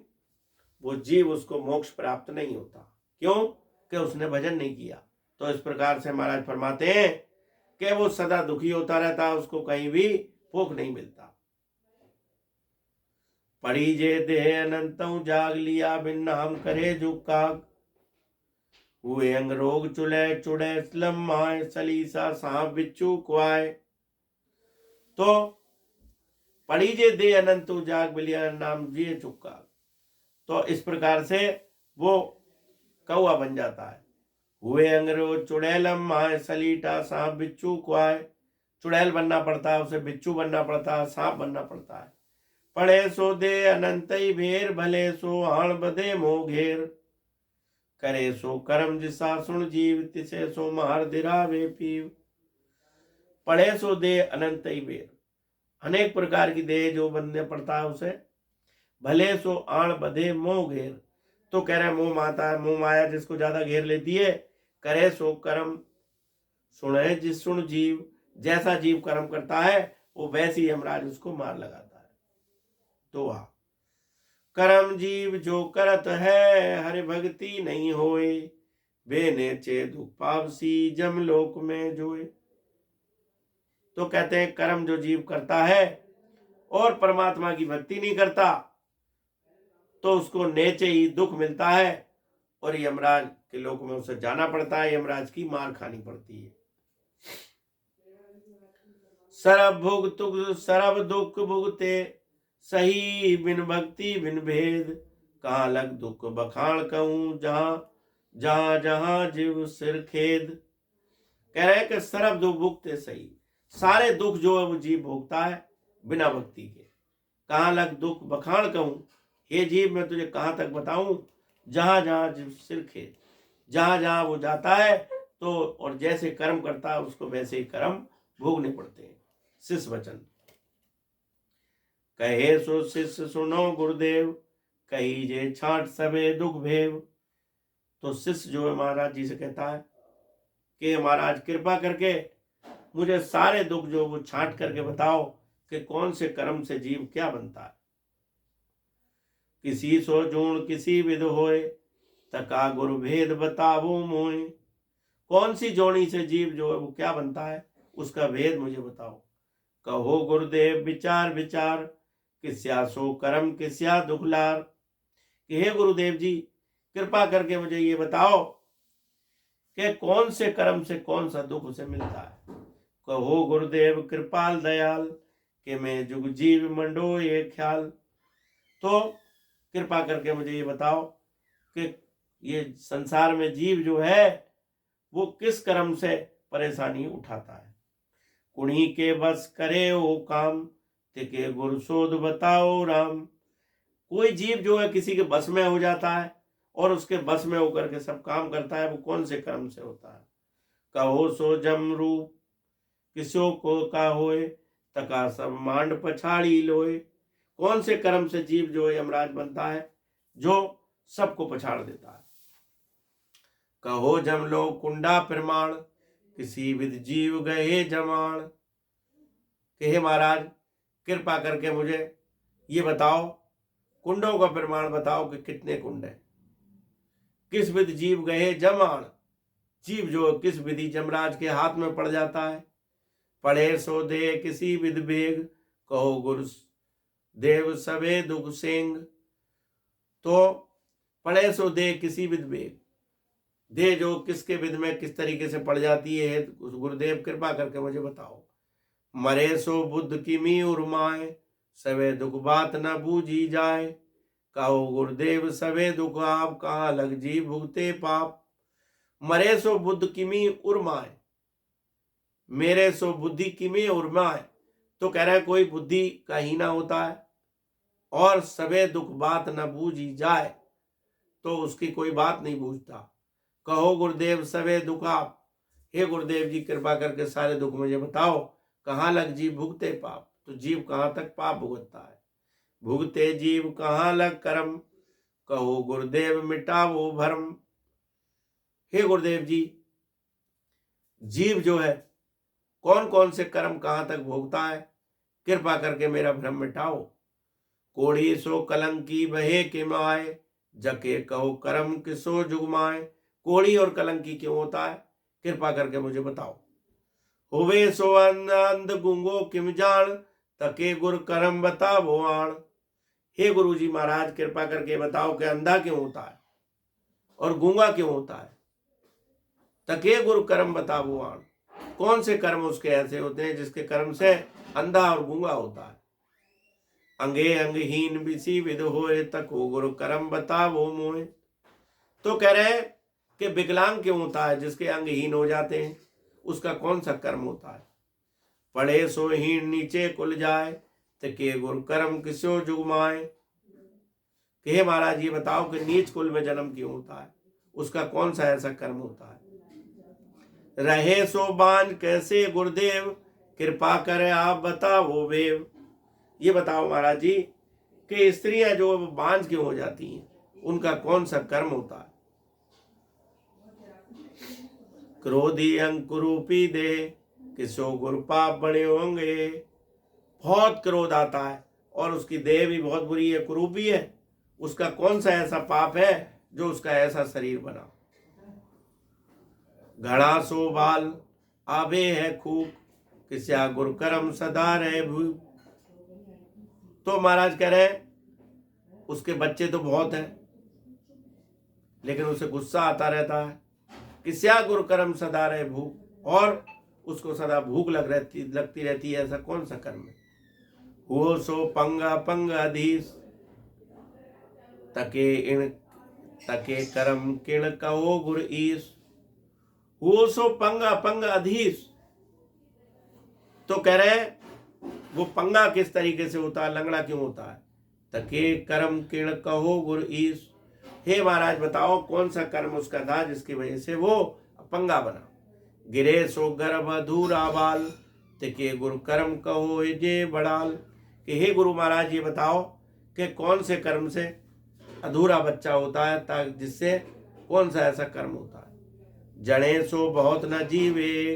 Speaker 1: वो जीव उसको मोक्ष प्राप्त नहीं होता। क्यों? कि उसने भजन नहीं किया। तो इस प्रकार से महाराज फरमाते हैं कि वो सदा दुखी होता रहता है, उसको कहीं भी भोग नहीं मिलता। पड़ी जे देह अनंतों जाग लिया बिन नाम करे जुकाग, हुए अंग रोग चुले चुड़े स्लम माए, सलीसा सांप बिच्छू कुआए। तो पड़ी जे दे अनंतु जाग बिलिया नाम जिए चुका। तो इस प्रकार से वो कौआ बन जाता है। हुए अंगरो चुड़ैलम माए, सलीटा सांप बिच्छू कुआए। चुड़ैल बनना पड़ता है उसे, बिच्छू बनना पड़ता है, सांप बनना पड़ता है। पढ़े सो दे अनंत भेर, भले सो आण बदे मोह घेर, करे सो कर्म जिसा सुन जीव, तिसे सो मार दिरावे पीव। पढ़े सो दे अनंत भेर, अनेक प्रकार की देह जो बनने पड़ता है उसे, भले सो आण बधे मोह घेर। तो कह रहे मोह माता है, मोह माया जिसको ज्यादा घेर लेती है, करे सो कर्म सुने जिस सुन जीव। जैसा जीव कर्म करता है वो वैसे ही यमराज उसको मार लगाता है। तो वह कर्म जीव जो करत है, हरि भक्ति नहीं होए, बेने चे दुख पावसी जम लोक में जोए। तो कहते हैं कर्म जो जीव करता है और परमात्मा की भक्ति नहीं करता तो उसको नीचे ही दुख मिलता है और यमराज के लोक में उसे जाना पड़ता है, यमराज की मार खानी पड़ती है। सरब दुख भुगते सही, बिन भक्ति बिन भेद, कहाँ लग दुख बखान कहूं, जहां जहां जहां जीव सिर खेद। कह रहे हैं कि सरब दुख भुगते सही, सारे दुख जो है वो जीव भोगता है बिना भक्ति के। कहाँ लग दुख बखान कहूं, हे जीव मैं तुझे कहां तक बताऊं, जहां जहां जीव सिर खेद, जहां जहां वो जाता है तो और जैसे कर्म करता है उसको वैसे ही कर्म भोगने पड़ते हैं। शिष्य वचन कहे सो शिष्य सुनो गुरुदेव, कही जे छाट सबे दुख भेव। तो शिष्य जो है महाराज जी से कहता है कि महाराज कृपा करके मुझे सारे दुख जो वो छांट करके बताओ कि कौन से कर्म से जीव क्या बनता है। किसी सो जूण किसी विध होए, तका गुरु भेद बतावो मोए। कौन सी जोड़ी से जीव जो है वो क्या बनता है उसका भेद मुझे बताओ। कहो गुरुदेव विचार विचार, किस्या सो कर्म किस्या दुखलार। कि हे गुरुदेव जी कृपा करके मुझे ये बताओ कि कौन से कर्म से कौन सा दुख उसे मिलता है। कहो गुरुदेव कृपाल दयाल, कि मैं जुग जीव मंडो ये ख्याल। तो कृपा करके मुझे ये बताओ कि ये संसार में जीव जो है वो किस कर्म से परेशानी उठाता है। कुणी के बस करे वो काम, तिके गुरु शोध बताओ राम। कोई जीव जो है किसी के बस में हो जाता है और उसके बस में होकर के सब काम करता है, वो कौन से कर्म से होता है। कहो सो जम रूप किसो को का होए, तका सब मांड पछाड़ी लोए। कौन से कर्म से जीव जो है यमराज बनता है जो सबको पछाड़ देता है। कहो जम लो कुंडा प्रमाण, किसी विध जीव गए जमाण। कि हे महाराज कृपा करके मुझे ये बताओ, कुंडों का प्रमाण बताओ कि कितने कुंड है। किस विध जीव गए जमाण, जीव जो किस विधि जमराज के हाथ में पड़ जाता है। पढ़े सो दे किसी विध बेग, कहो गुरु देव सबे दुख सेंग। तो पढ़े सो दे किसी विध बेग, दे जो किसके विध में किस तरीके से पड़ जाती है गुरुदेव कृपा करके मुझे बताओ। मरे सो बुद्ध किमी उर्माए, सवे दुख बात न बूझी जाए। कहो गुरुदेव सवे दुख आप, कहाँ लग जी भुगते पाप। मरे सो बुद्ध किमी उर्माए, मेरे सो बुद्धि किमी उर्माए। तो कह रहा है कोई बुद्धि का हीना होता है और सवे दुख बात न बूझी जाए, तो उसकी कोई बात नहीं बूझता। कहो गुरुदेव सवे दुख आप, हे गुरुदेव जी कृपा करके सारे दुख मुझे बताओ, कहाँ लग जीव भुगते पाप। तो जीव कहाँ तक पाप भुगतता है। भुगते जीव कहाँ लग कर्म, कहो गुरुदेव मिटावो भरम। हे गुरुदेव जी जीव जो है कौन कौन से कर्म कहाँ तक भोगता है, कृपा करके मेरा भ्रम मिटाओ। कोड़ी सो कलंकी बहे के माए, जके कहो कर्म किसो जुगमाए। कोड़ी और कलंकी क्यों होता है कृपा करके मुझे बताओ। होवे सो अंध गुंगो किम जान, तके गुर कर्म बतावो आण। हे गुरु जी महाराज कृपा करके बताओ कि अंधा क्यों होता है और गूंगा क्यों होता है। तके गुरु कर्म बतावो आण, कौन से कर्म उसके ऐसे होते हैं जिसके कर्म से अंधा और गूंगा होता है। अंगे अंगहीन बिसी विध होए, तको गुरु कर्म बतावो मोए। तो कह रहे हैं कि विकलांग क्यों होता है जिसके अंगहीन हो जाते हैं, उसका कौन सा कर्म होता है। पढ़े सो हीन नीचे कुल जाए, तके गुरु कर्म किसो जुगमाए। कि हे महाराज ये बताओ कि नीच कुल में जन्म क्यों होता है, उसका कौन सा ऐसा कर्म होता है। रहे सो बांझ कैसे गुरुदेव, कृपा करे आप बताओ वेव। ये बताओ महाराज जी कि स्त्रियां जो बांझ क्यों हो जाती हैं, उनका कौन सा कर्म होता है। क्रोधी अंकुरूपी दे किसो गुरु पाप बड़े होंगे। बहुत क्रोध आता है और उसकी देह भी बहुत बुरी है, कुरूपी है। उसका कौन सा ऐसा पाप है जो उसका ऐसा शरीर बना। घड़ा सो बाल आबे है खूब किस्या गुरु कर्म सदा रहे भू। तो महाराज कह रहे उसके बच्चे तो बहुत हैं, लेकिन उसे गुस्सा आता रहता है। किस्या गुरु कर्म सदा रहे भूख, और उसको सदा भूख लगती रहती है। ऐसा कौन सा कर्म है। हुओ सो पंगा पंग अधीश तके कर्म किण कहो गुरु ईश। हुओ सो पंगा पंग अधीश। तो कह रहे वो पंगा किस तरीके से होता है, लंगड़ा क्यों होता है। तके कर्म किण कहो गुरु ईश। हे महाराज बताओ कौन सा कर्म उसका था जिसकी वजह से वो पंगा बना। गिरे सो गर्भ अधूरा बाल तके गुरु कर्म कहो जे बड़ाल। कि हे गुरु महाराज ये बताओ कि कौन से कर्म से अधूरा बच्चा होता है, ताकि जिससे कौन सा ऐसा कर्म होता है। जड़े सो बहुत न जीवे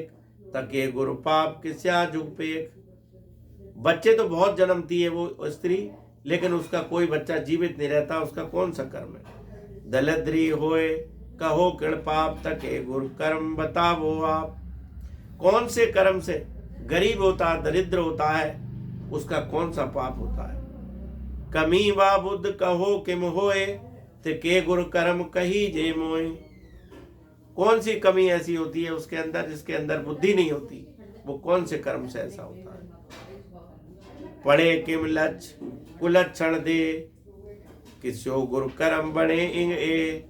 Speaker 1: तके गुरु पाप किस्या जुगपेक। बच्चे तो बहुत जन्मती है वो स्त्री, लेकिन उसका कोई बच्चा जीवित नहीं रहता। उसका कौन सा कर्म है। दलद्री होए कहो किण पाप तके गुरु कर्म बतावो आप। कौन से कर्म से गरीब होता है, दरिद्र होता है, उसका कौन सा पाप होता है। कमी वा बुद्ध कहो किम होए तके गुरु कर्म कही जे मोए। कौन सी कमी ऐसी होती है उसके अंदर जिसके अंदर बुद्धि नहीं होती, वो कौन से कर्म से ऐसा होता है। पढ़े किम लक्ष कुलक्षण दे किस्यो गुरु कर्म बने इंग ए।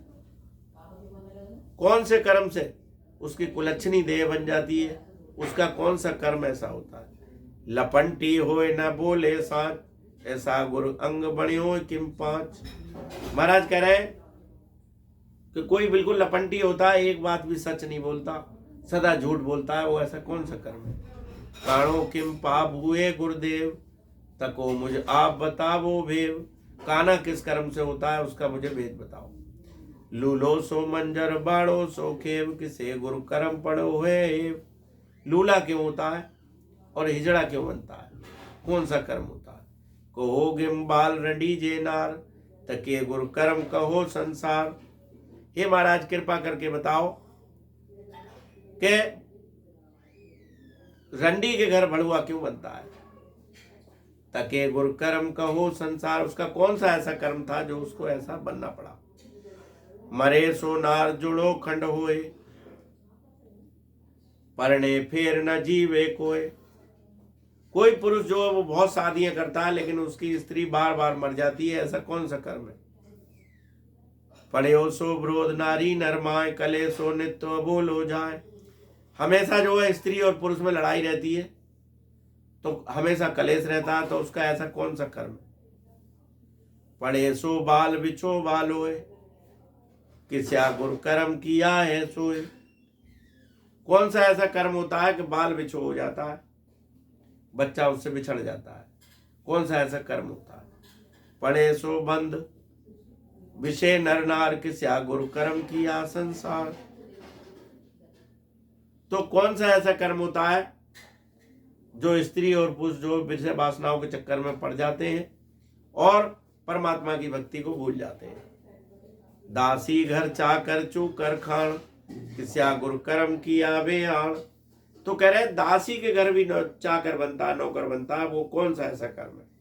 Speaker 1: कौन से कर्म से उसकी कुलक्षणी देह बन जाती है, उसका कौन सा कर्म ऐसा होता है। लपंटी होए न बोले साच ऐसा गुरु अंग बणियो किम पांच। महाराज कह रहे हैं कि कोई बिल्कुल लपंटी होता है, एक बात भी सच नहीं बोलता, सदा झूठ बोलता है, वो ऐसा कौन सा कर्म है। काणो किम पाप हुए गुरुदेव तको मुझे आप बताओ भेव। काना किस कर्म से होता है, उसका मुझे भेद बताओ। लूलो सो मंजर बाड़ो सो खेव किसे गुरु कर्म पड़ो है। लूला क्यों होता है और हिजड़ा क्यों बनता है, कौन सा कर्म होता है। कहो गिम बाल रंडी जे नार तके गुरु कर्म कहो संसार। हे महाराज कृपा करके बताओ कि रंडी के घर भड़ुआ क्यों बनता है। तके गुरु कर्म कहो संसार। उसका कौन सा ऐसा कर्म था जो उसको ऐसा बनना पड़ा। मरे सो नार जुड़ो खंड होए परणे फेर न जीवे कोई। कोई पुरुष जो है वो बहुत शादियां करता है, लेकिन उसकी स्त्री बार बार मर जाती है, ऐसा कौन सा कर्म है। पढ़े सो विरोध नारी नरमाए कले सो नित्य बोलो जाए। हमेशा जो है स्त्री और पुरुष में लड़ाई रहती है, तो हमेशा कलेश रहता है, तो उसका ऐसा कौन सा कर्म है। पढ़े सो बाल बिछो बाल होए किस्या गुरु कर्म किया है सोए। कौन सा ऐसा कर्म होता है कि बाल बिछो हो जाता है, बच्चा उससे बिछड़ जाता है, कौन सा ऐसा कर्म होता है। पढ़े सो बंद विषय नर नार किस्या गुरु कर्म किया संसार। तो कौन सा ऐसा कर्म होता है जो स्त्री और पुरुष जो विषय वासनाओं के चक्कर में पड़ जाते हैं और परमात्मा की भक्ति को भूल जाते हैं। दासी घर चाकर चू कर खान किस्या गुरु कर्म किया बेआण। तो कह रहे दासी के घर भी चाकर बनता है, नौकर बनता है, वो कौन सा ऐसा कर्म है।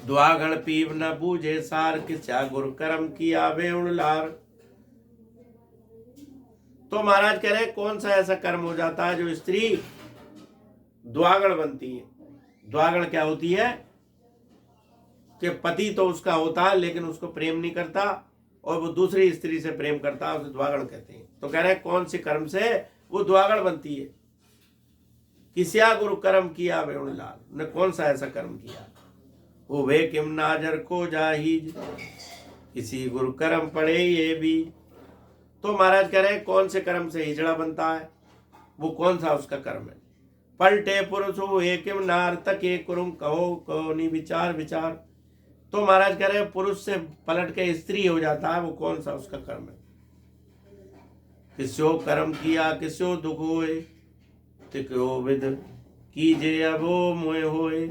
Speaker 1: द्वागण पीव न बूझे सार किस्या गुरु कर्म किया बेउण लार। तो महाराज कह रहे कौन सा ऐसा कर्म हो जाता है जो स्त्री द्वागण बनती है। द्वागण क्या होती है कि पति तो उसका होता है लेकिन उसको प्रेम नहीं करता और वो दूसरी स्त्री से प्रेम करता है, उसे द्वागण कहते हैं। तो कह रहे कौन से कर्म से वो द्वागण बनती है। किस्या गुरु कर्म किया बेउण लाल। ने कौन सा ऐसा कर्म किया। वो वे किम नाजर को जाहिज किसी गुरु कर्म पड़े ये भी। तो महाराज कह रहे हैं कौन से कर्म से हिजड़ा बनता है, वो कौन सा उसका कर्म है। पलटे पुरुष हो एकिम नार तके कुरुम कहो कहो नि विचार विचार। तो महाराज कह रहे पुरुष से पलट के स्त्री हो जाता है, वो कौन सा उसका कर्म है। किस्यो कर्म किया किस्यो दुख होए, तिको विद कीजे अबो मोह होए।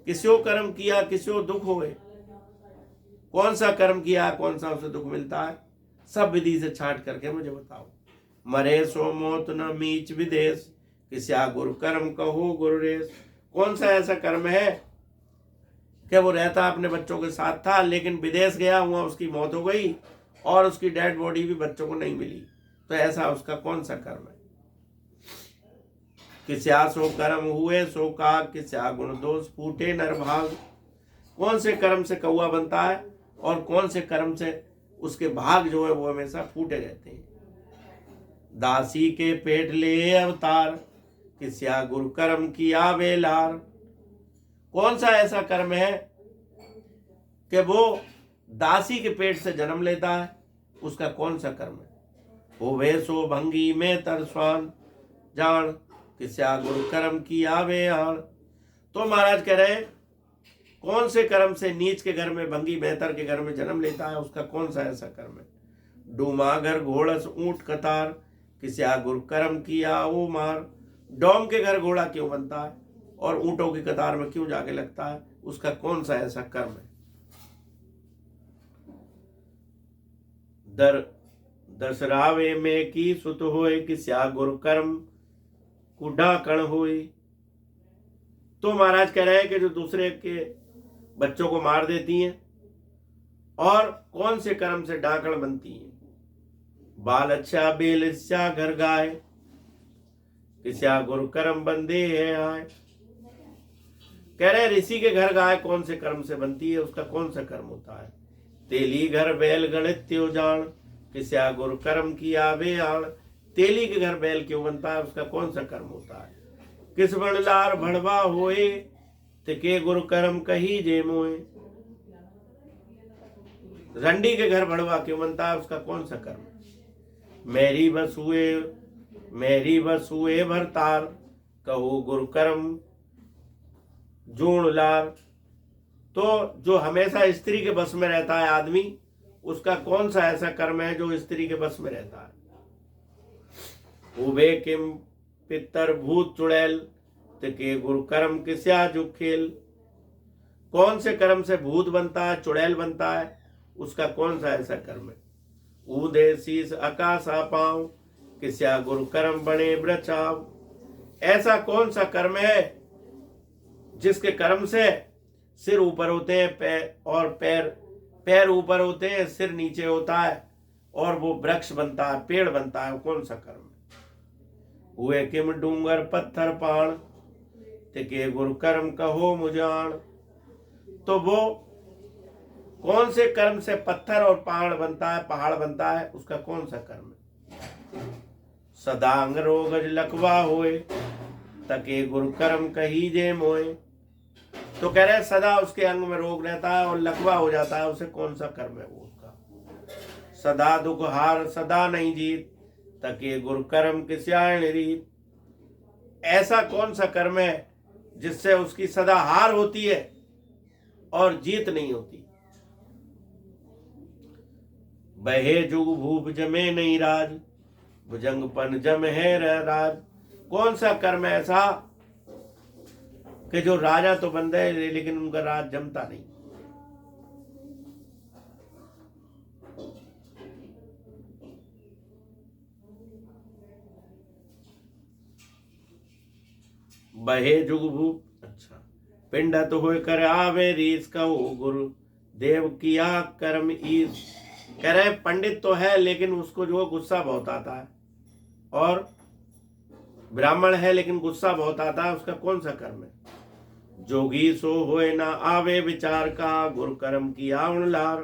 Speaker 1: किस्यो कर्म किया किस्यो दुख होए, कौन सा कर्म किया कौन सा उसे दुख मिलता है, सब विधि से छांट करके मुझे बताओ। मरे सो मौत न मीच विदेश, किस्या गुरु कर्म कहो गुरुरेश। कौन सा ऐसा कर्म है कि वो रहता अपने बच्चों के साथ था, लेकिन विदेश गया हुआ उसकी मौत हो गई और उसकी डेड बॉडी भी बच्चों को नहीं मिली, तो ऐसा उसका कौन सा कर्म है। किस्या सो कर्म हुए सो काग, किस्या गुण दोष फूटे नरभाग। कौन से कर्म से कौआ बनता है और कौन से कर्म से उसके भाग जो है वो हमेशा फूटे रहते हैं। दासी के पेट ले अवतार, किस्या गुरु कर्म किया बेलार। कौन सा ऐसा कर्म है कि वो दासी के पेट से जन्म लेता है, उसका कौन सा कर्म है। होवे सो भंगी में तरस्वान जान, किस्या गुरु कर्म किया बेआन। तो महाराज कह रहे कौन से कर्म से नीच के घर में भंगी बेहतर के घर में जन्म लेता है, उसका कौन सा ऐसा कर्म है। डूमा घर घोड़स ऊंट कतार, किस्या गुरु कर्म किया वो मार। डोम के घर घोड़ा क्यों बनता है और ऊंटों की कतार में क्यों जाके लगता है, उसका कौन सा ऐसा कर्म है। दसरावे में की सुत होए, किस्या गुरु कर्म कुढ़ा कण होए। तो महाराज कह रहे हैं कि जो दूसरे के बच्चों को मार देती हैं और कौन से कर्म से डाकण बनती हैं। बाल अच्छा बेल अच्छा घर गाय, किस्या गुरु कर्म बंदे है आए। कह रहे ऋषि के घर गाय कौन से कर्म से बनती है, उसका कौन सा कर्म होता है। तेली घर बैल गणित त्यो जान, किस्या गुरु कर्म किया वे आण। तेली के घर बैल क्यों बनता है, उसका कौन सा कर्म होता है। किस बणलार भड़वा होए, तिके गुरु कर्म कही जे मोए। रंडी के घर भड़वा क्यों बनता है, उसका कौन सा कर्म। मेरी बस हुए भरतार, कहो गुरु कर्म जोड़ लार। तो जो हमेशा स्त्री के बस में रहता है आदमी, उसका कौन सा ऐसा कर्म है जो स्त्री के बस में रहता है। उबे किम पितर भूत चुड़ैल, तिके गुरु कर्म किस्या जो खेल। कौन से कर्म से भूत बनता है चुड़ैल बनता है, उसका कौन सा ऐसा कर्म है। ऊदे शीस आकाशा पांव, किस्या गुरु कर्म बने ब्रचाव। ऐसा कौन सा कर्म है जिसके कर्म से सिर ऊपर होते हैं पैर ऊपर होते हैं, सिर नीचे होता है और वो वृक्ष बनता है पेड़ बनता है, कौन सा कर्म है। हुए किम डूंगर पत्थर पाण, तिके गुरु कर्म कहो मुजान। तो वो कौन से कर्म से पत्थर और पहाड़ बनता है, उसका कौन सा कर्म है। सदांग रोगज लकवा होए, तके गुरु कर्म कही जे मोए। तो कह रहे सदा उसके अंग में रोग रहता है और लकवा हो जाता है, उसे कौन सा कर्म है वो उसका। सदा दुख हार सदा नहीं जीत, तके गुरु कर्म किस्याण रीत। ऐसा कौन सा कर्म है जिससे उसकी सदा हार होती है और जीत नहीं होती। बहे जुग भूप जमे नहीं राज, भुजंगपन जम है राज। कौन सा कर्म है ऐसा कि जो राजा तो बन गए लेकिन उनका राज जमता नहीं। बहे जुग भूप, अच्छा। पिंड तो हो कर आवे रीस कहो गुरु देव किया कर्म ईस। कह रहे पंडित तो है लेकिन उसको जो गुस्सा बहुत आता है, और ब्राह्मण है लेकिन गुस्सा बहुत आता है, उसका कौन सा कर्म है। जोगी सो होए ना आवे विचार का, गुरु कर्म किया उन लार।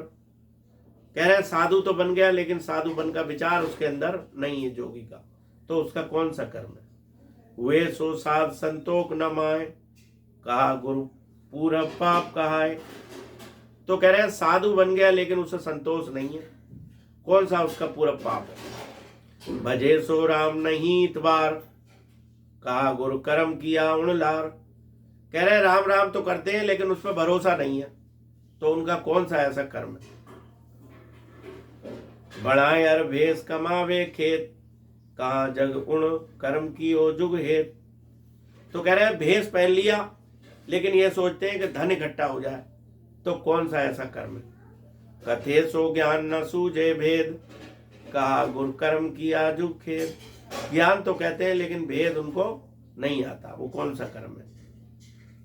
Speaker 1: कह रहे साधु तो बन गया लेकिन साधु बन का विचार उसके अंदर नहीं है जोगी का, तो उसका कौन सा कर्म है। वे सो साध संतोष न माए, कहा गुरु पूरा पाप कहाए। तो कह रहे हैं साधु बन गया लेकिन उसे संतोष नहीं है, कौन सा उसका पूरा पाप है। भजे सो राम नहीं इतबार, कहा गुरु कर्म किया उन लार। कह रहे राम राम तो करते हैं लेकिन उस पर भरोसा नहीं है, तो उनका कौन सा ऐसा कर्म है। बढ़ाए अर भेष कमावे खेत, कहा जग उण कर्म की ओ जुग हेत। तो कह रहे हैं भेष पहन लिया लेकिन ये सोचते हैं कि धन इकट्ठा हो जाए, तो कौन सा ऐसा कर्म है। कथे सो ज्ञान न सूझे भेद, कहा गुरु कर्म किया जुग खेत। ज्ञान तो कहते हैं लेकिन भेद उनको नहीं आता, वो कौन सा कर्म है।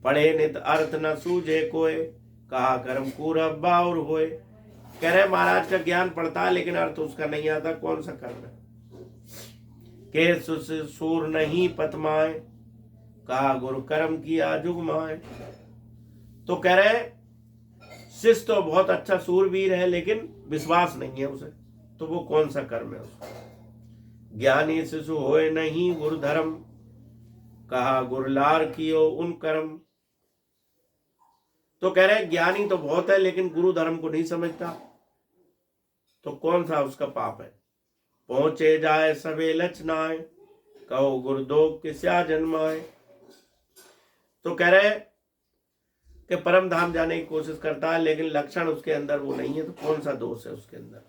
Speaker 1: पढ़े नित अर्थ न सूझे कोय, कहा कर्म पूरब बाउर होए। कह रहे महाराज का ज्ञान पढ़ता है लेकिन अर्थ उसका नहीं आता, कौन सा कर्म है। के सूर नहीं पतमाए, कहा गुरु कर्म किया जुग माए। तो कह रहे शिष्य तो बहुत अच्छा सूरवीर है लेकिन विश्वास नहीं है उसे, तो वो कौन सा कर्म है उसका। ज्ञानी शिशु होए नहीं गुरु धर्म, कहा गुरु लार कियो उन कर्म। तो कह रहे ज्ञानी तो बहुत है लेकिन गुरु धर्म को नहीं समझता, तो कौन सा उसका पाप है। पहुंचे जाए सबे लचनाए, कहो गुरु दो किस्या जन्माए। तो कह रहे कि परम धाम जाने की कोशिश करता है लेकिन लक्षण उसके अंदर वो नहीं है, तो कौन सा दोष है उसके अंदर।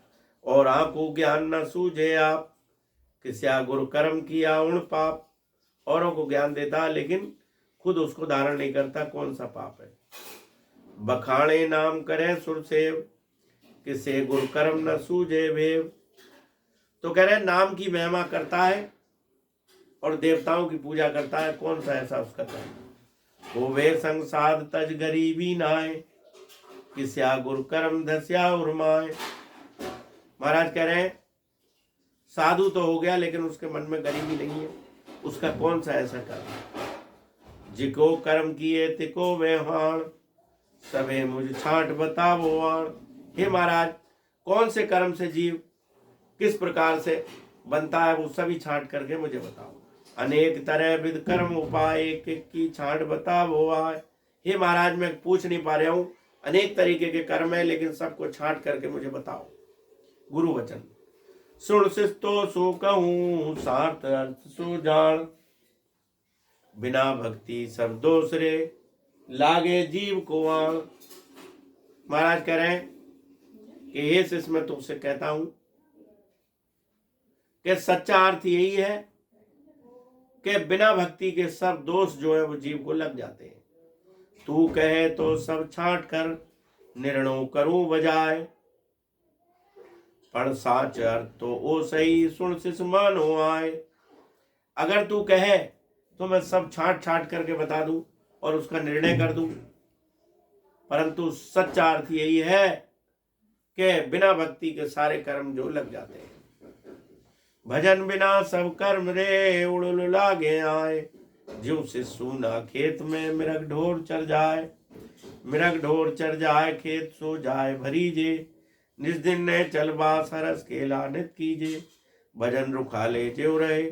Speaker 1: और आंखों ज्ञान न सूझे आप, किस्या गुरु कर्म किया उण पाप। औरों को ज्ञान देता लेकिन खुद उसको धारण नहीं करता, कौन सा पाप है। बखाणे नाम करे सुरसेव, किसे गुरु कर्म न सूझे भेव। तो कह रहे नाम की महिमा करता है और देवताओं की पूजा करता है, कौन सा ऐसा उसका कर्म। वो वे संग साध तज गरीबी नाय, किस्या गुरु कर्म धस्या उर्माए। महाराज कह रहे हैं साधु तो हो गया लेकिन उसके मन में गरीबी नहीं है, उसका कौन सा ऐसा कर्म। जिको कर्म किए तिको व्यवहार, सबे मुझ छांट बतावो आण। हे महाराज कौन से कर्म से जीव किस प्रकार से बनता है वो सभी छांट करके मुझे बताओ। अनेक तरह विध कर्म उपाय, एक एक की छांट बतावो आय। हे महाराज मैं पूछ नहीं पा रहा हूं, अनेक तरीके के कर्म है लेकिन सबको छांट करके मुझे बताओ। गुरु वचन सुन शिस्तो सो कहूं, सार्थ अर्थ सो जान। बिना भक्ति सब दोसरे, लागे जीव को आण। महाराज कह रहे हैं कि ये शिष्य मैं तुमसे कहता हूं कि सच्चा अर्थ यही है कि बिना भक्ति के सब दोष जो है वो जीव को लग जाते हैं। तू कहे तो सब छांट कर, निर्णय करूं बजाय। पण साच अर्थ तो ओ सही, सुन शिष मानो आए। अगर तू कहे तो मैं सब छांट छांट करके बता दूं और उसका निर्णय कर दूं, परंतु सच्चा अर्थ यही है कि बिना भक्ति के सारे कर्म जो लग जाते हैं। भजन बिना सब कर्म रे, उड़ लागे आए। ज्यों से सूना खेत में मृग ढोर चर जाए। मृग ढोर चर जाए खेत सो जाए भरीजे। निज दिन ने चल बास हरस केला नित कीजे। भजन रुखाले ज्यों रहे,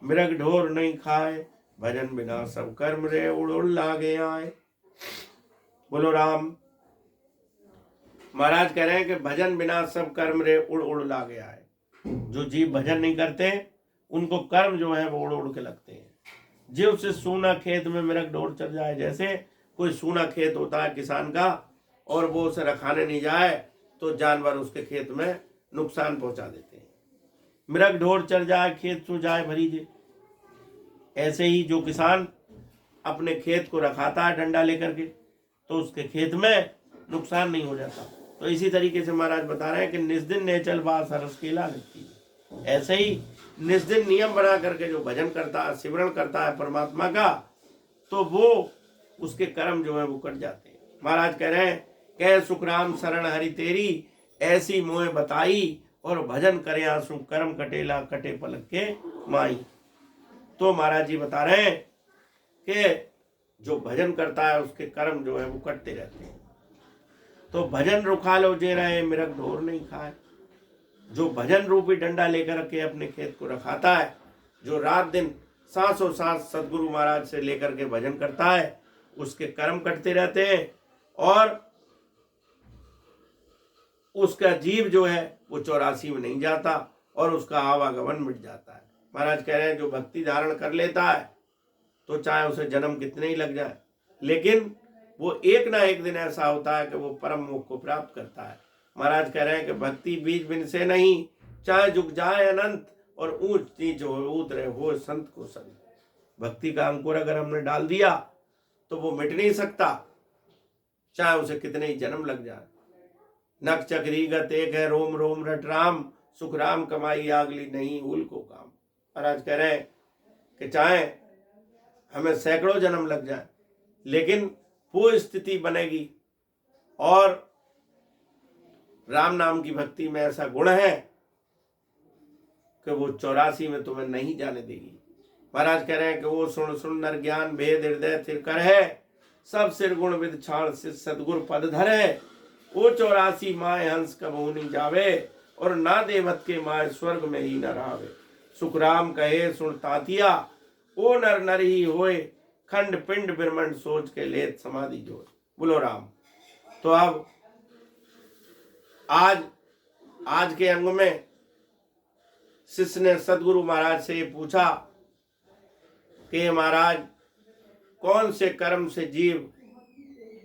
Speaker 1: मृग ढोर नहीं खाए। भजन बिना सब कर्म रे, उड़ उड़ लागे आए। बोलो राम। महाराज कह रहे हैं कि भजन बिना सब कर्म रे, उड़ उड़ लागे आए। जो जीव भजन नहीं करते उनको कर्म जो है वो उड़ उड़ के लगते हैं। जीव से सूना खेत में मृग ढोर चढ़ जाए, जैसे कोई सूना खेत होता है किसान का और वो उसे रखाने नहीं जाए तो जानवर उसके खेत में नुकसान पहुंचा देते हैं। मृग ढोर चढ़ जाए खेत सो जाए भरीजे। ऐसे ही जो किसान अपने खेत को रखाता है डंडा लेकर के तो उसके खेत में नुकसान नहीं हो जाता। तो इसी तरीके से महाराज बता रहे हैं कि निस्दिन नेचल बास हरस केला नित्ती। ऐसे ही निस्दिन नियम बना करके जो भजन करता है, सिमरण करता है परमात्मा का, तो वो उसके कर्म जो है वो कट जाते हैं। महाराज कह रहे हैं कह सुखराम शरण हरि तेरी, ऐसी मोह बताई और भजन करे आंसू कर्म कटेला कटे पलक के माई। तो महाराज जी बता रहे हैं कि जो भजन करता है उसके कर्म जो है वो कटते रहते हैं। तो भजन रुखा लो जे रहे, मृग ढोर नहीं खाए। जो भजन रूपी डंडा लेकर के अपने खेत को रखाता है, जो रात दिन सांसों सांस सदगुरु महाराज से लेकर के भजन करता है, उसके कर्म कटते रहते हैं और उसका जीव जो है वो 84 में नहीं जाता और उसका आवागमन मिट जाता है। महाराज कह रहे हैं जो भक्ति धारण कर लेता है तो चाहे उसे जन्म कितने ही लग जाए, लेकिन वो एक ना एक दिन ऐसा होता है कि वो परम मोक्ष को प्राप्त करता है। महाराज कह रहे हैं कि भक्ति बीज बिन से नहीं, चाहे झुक जाए अनंत और ऊंच नीच हो उतरे हो संत को संत। भक्ति का अंकुर अगर हमने डाल दिया तो वो मिट नहीं सकता, चाहे उसे कितने ही जन्म लग जाए। नख चक्री गत एक है, रोम रोम रट राम, सुख राम कमाई आगली नहीं उल को काम। महाराज कह रहे हैं कि चाहे हमें सैकड़ों जन्म लग जाए, लेकिन वो स्थिति बनेगी और राम नाम की भक्ति में ऐसा गुण है कि वो 84 में तुम्हें नहीं जाने देगी। महाराज कह रहे हैं कि वो सुन सुन नर ज्ञान भेद हृदय थिर कर है, सब सिर गुण विद छाण सदगुरु पद धरे। वो 84 माए हंस कब नहीं जावे, और ना देवत के माए स्वर्ग में ही न रहावे। सुखराम कहे सुन तातिया, ओ नर नर ही होए, खंड पिंड ब्रह्मंड सोच के लेत समाधि जोड़। बोलो राम। तो अब आज के अंग में शिष्य ने सदगुरु महाराज से ये पूछा कि महाराज कौन से कर्म से जीव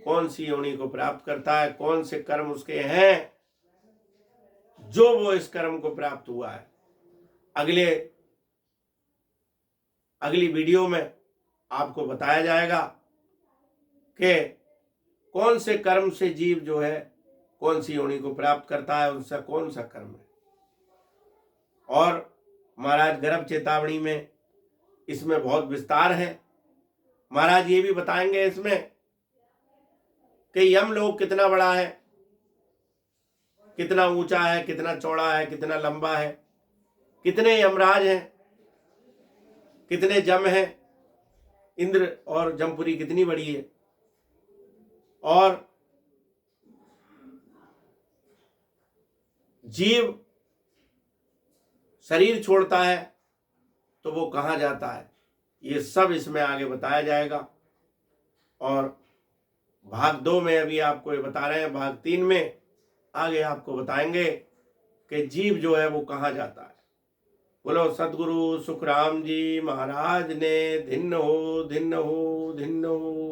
Speaker 1: कौन सी योनि को प्राप्त करता है, कौन से कर्म उसके हैं जो वो इस कर्म को प्राप्त हुआ है। अगली वीडियो में आपको बताया जाएगा कि कौन से कर्म से जीव जो है कौन सी योनि को प्राप्त करता है, उनसा कौन सा कर्म है। और महाराज गर्भ चेतावनी में इसमें बहुत विस्तार है। महाराज ये भी बताएंगे इसमें कि यमलोक कितना बड़ा है, कितना ऊंचा है, कितना चौड़ा है, कितना लंबा है, कितने यमराज हैं, कितने जम हैं, इंद्र और जमपुरी कितनी बड़ी है, और जीव शरीर छोड़ता है तो वो कहाँ जाता है, ये सब इसमें आगे बताया जाएगा। और भाग 2 में अभी आपको ये बता रहे हैं, भाग 3 में आगे आपको बताएंगे कि जीव जो है वो कहाँ जाता है। बोलो सतगुरु सुखराम जी महाराज ने धिन्न हो धिन्न हो धिन्न हो।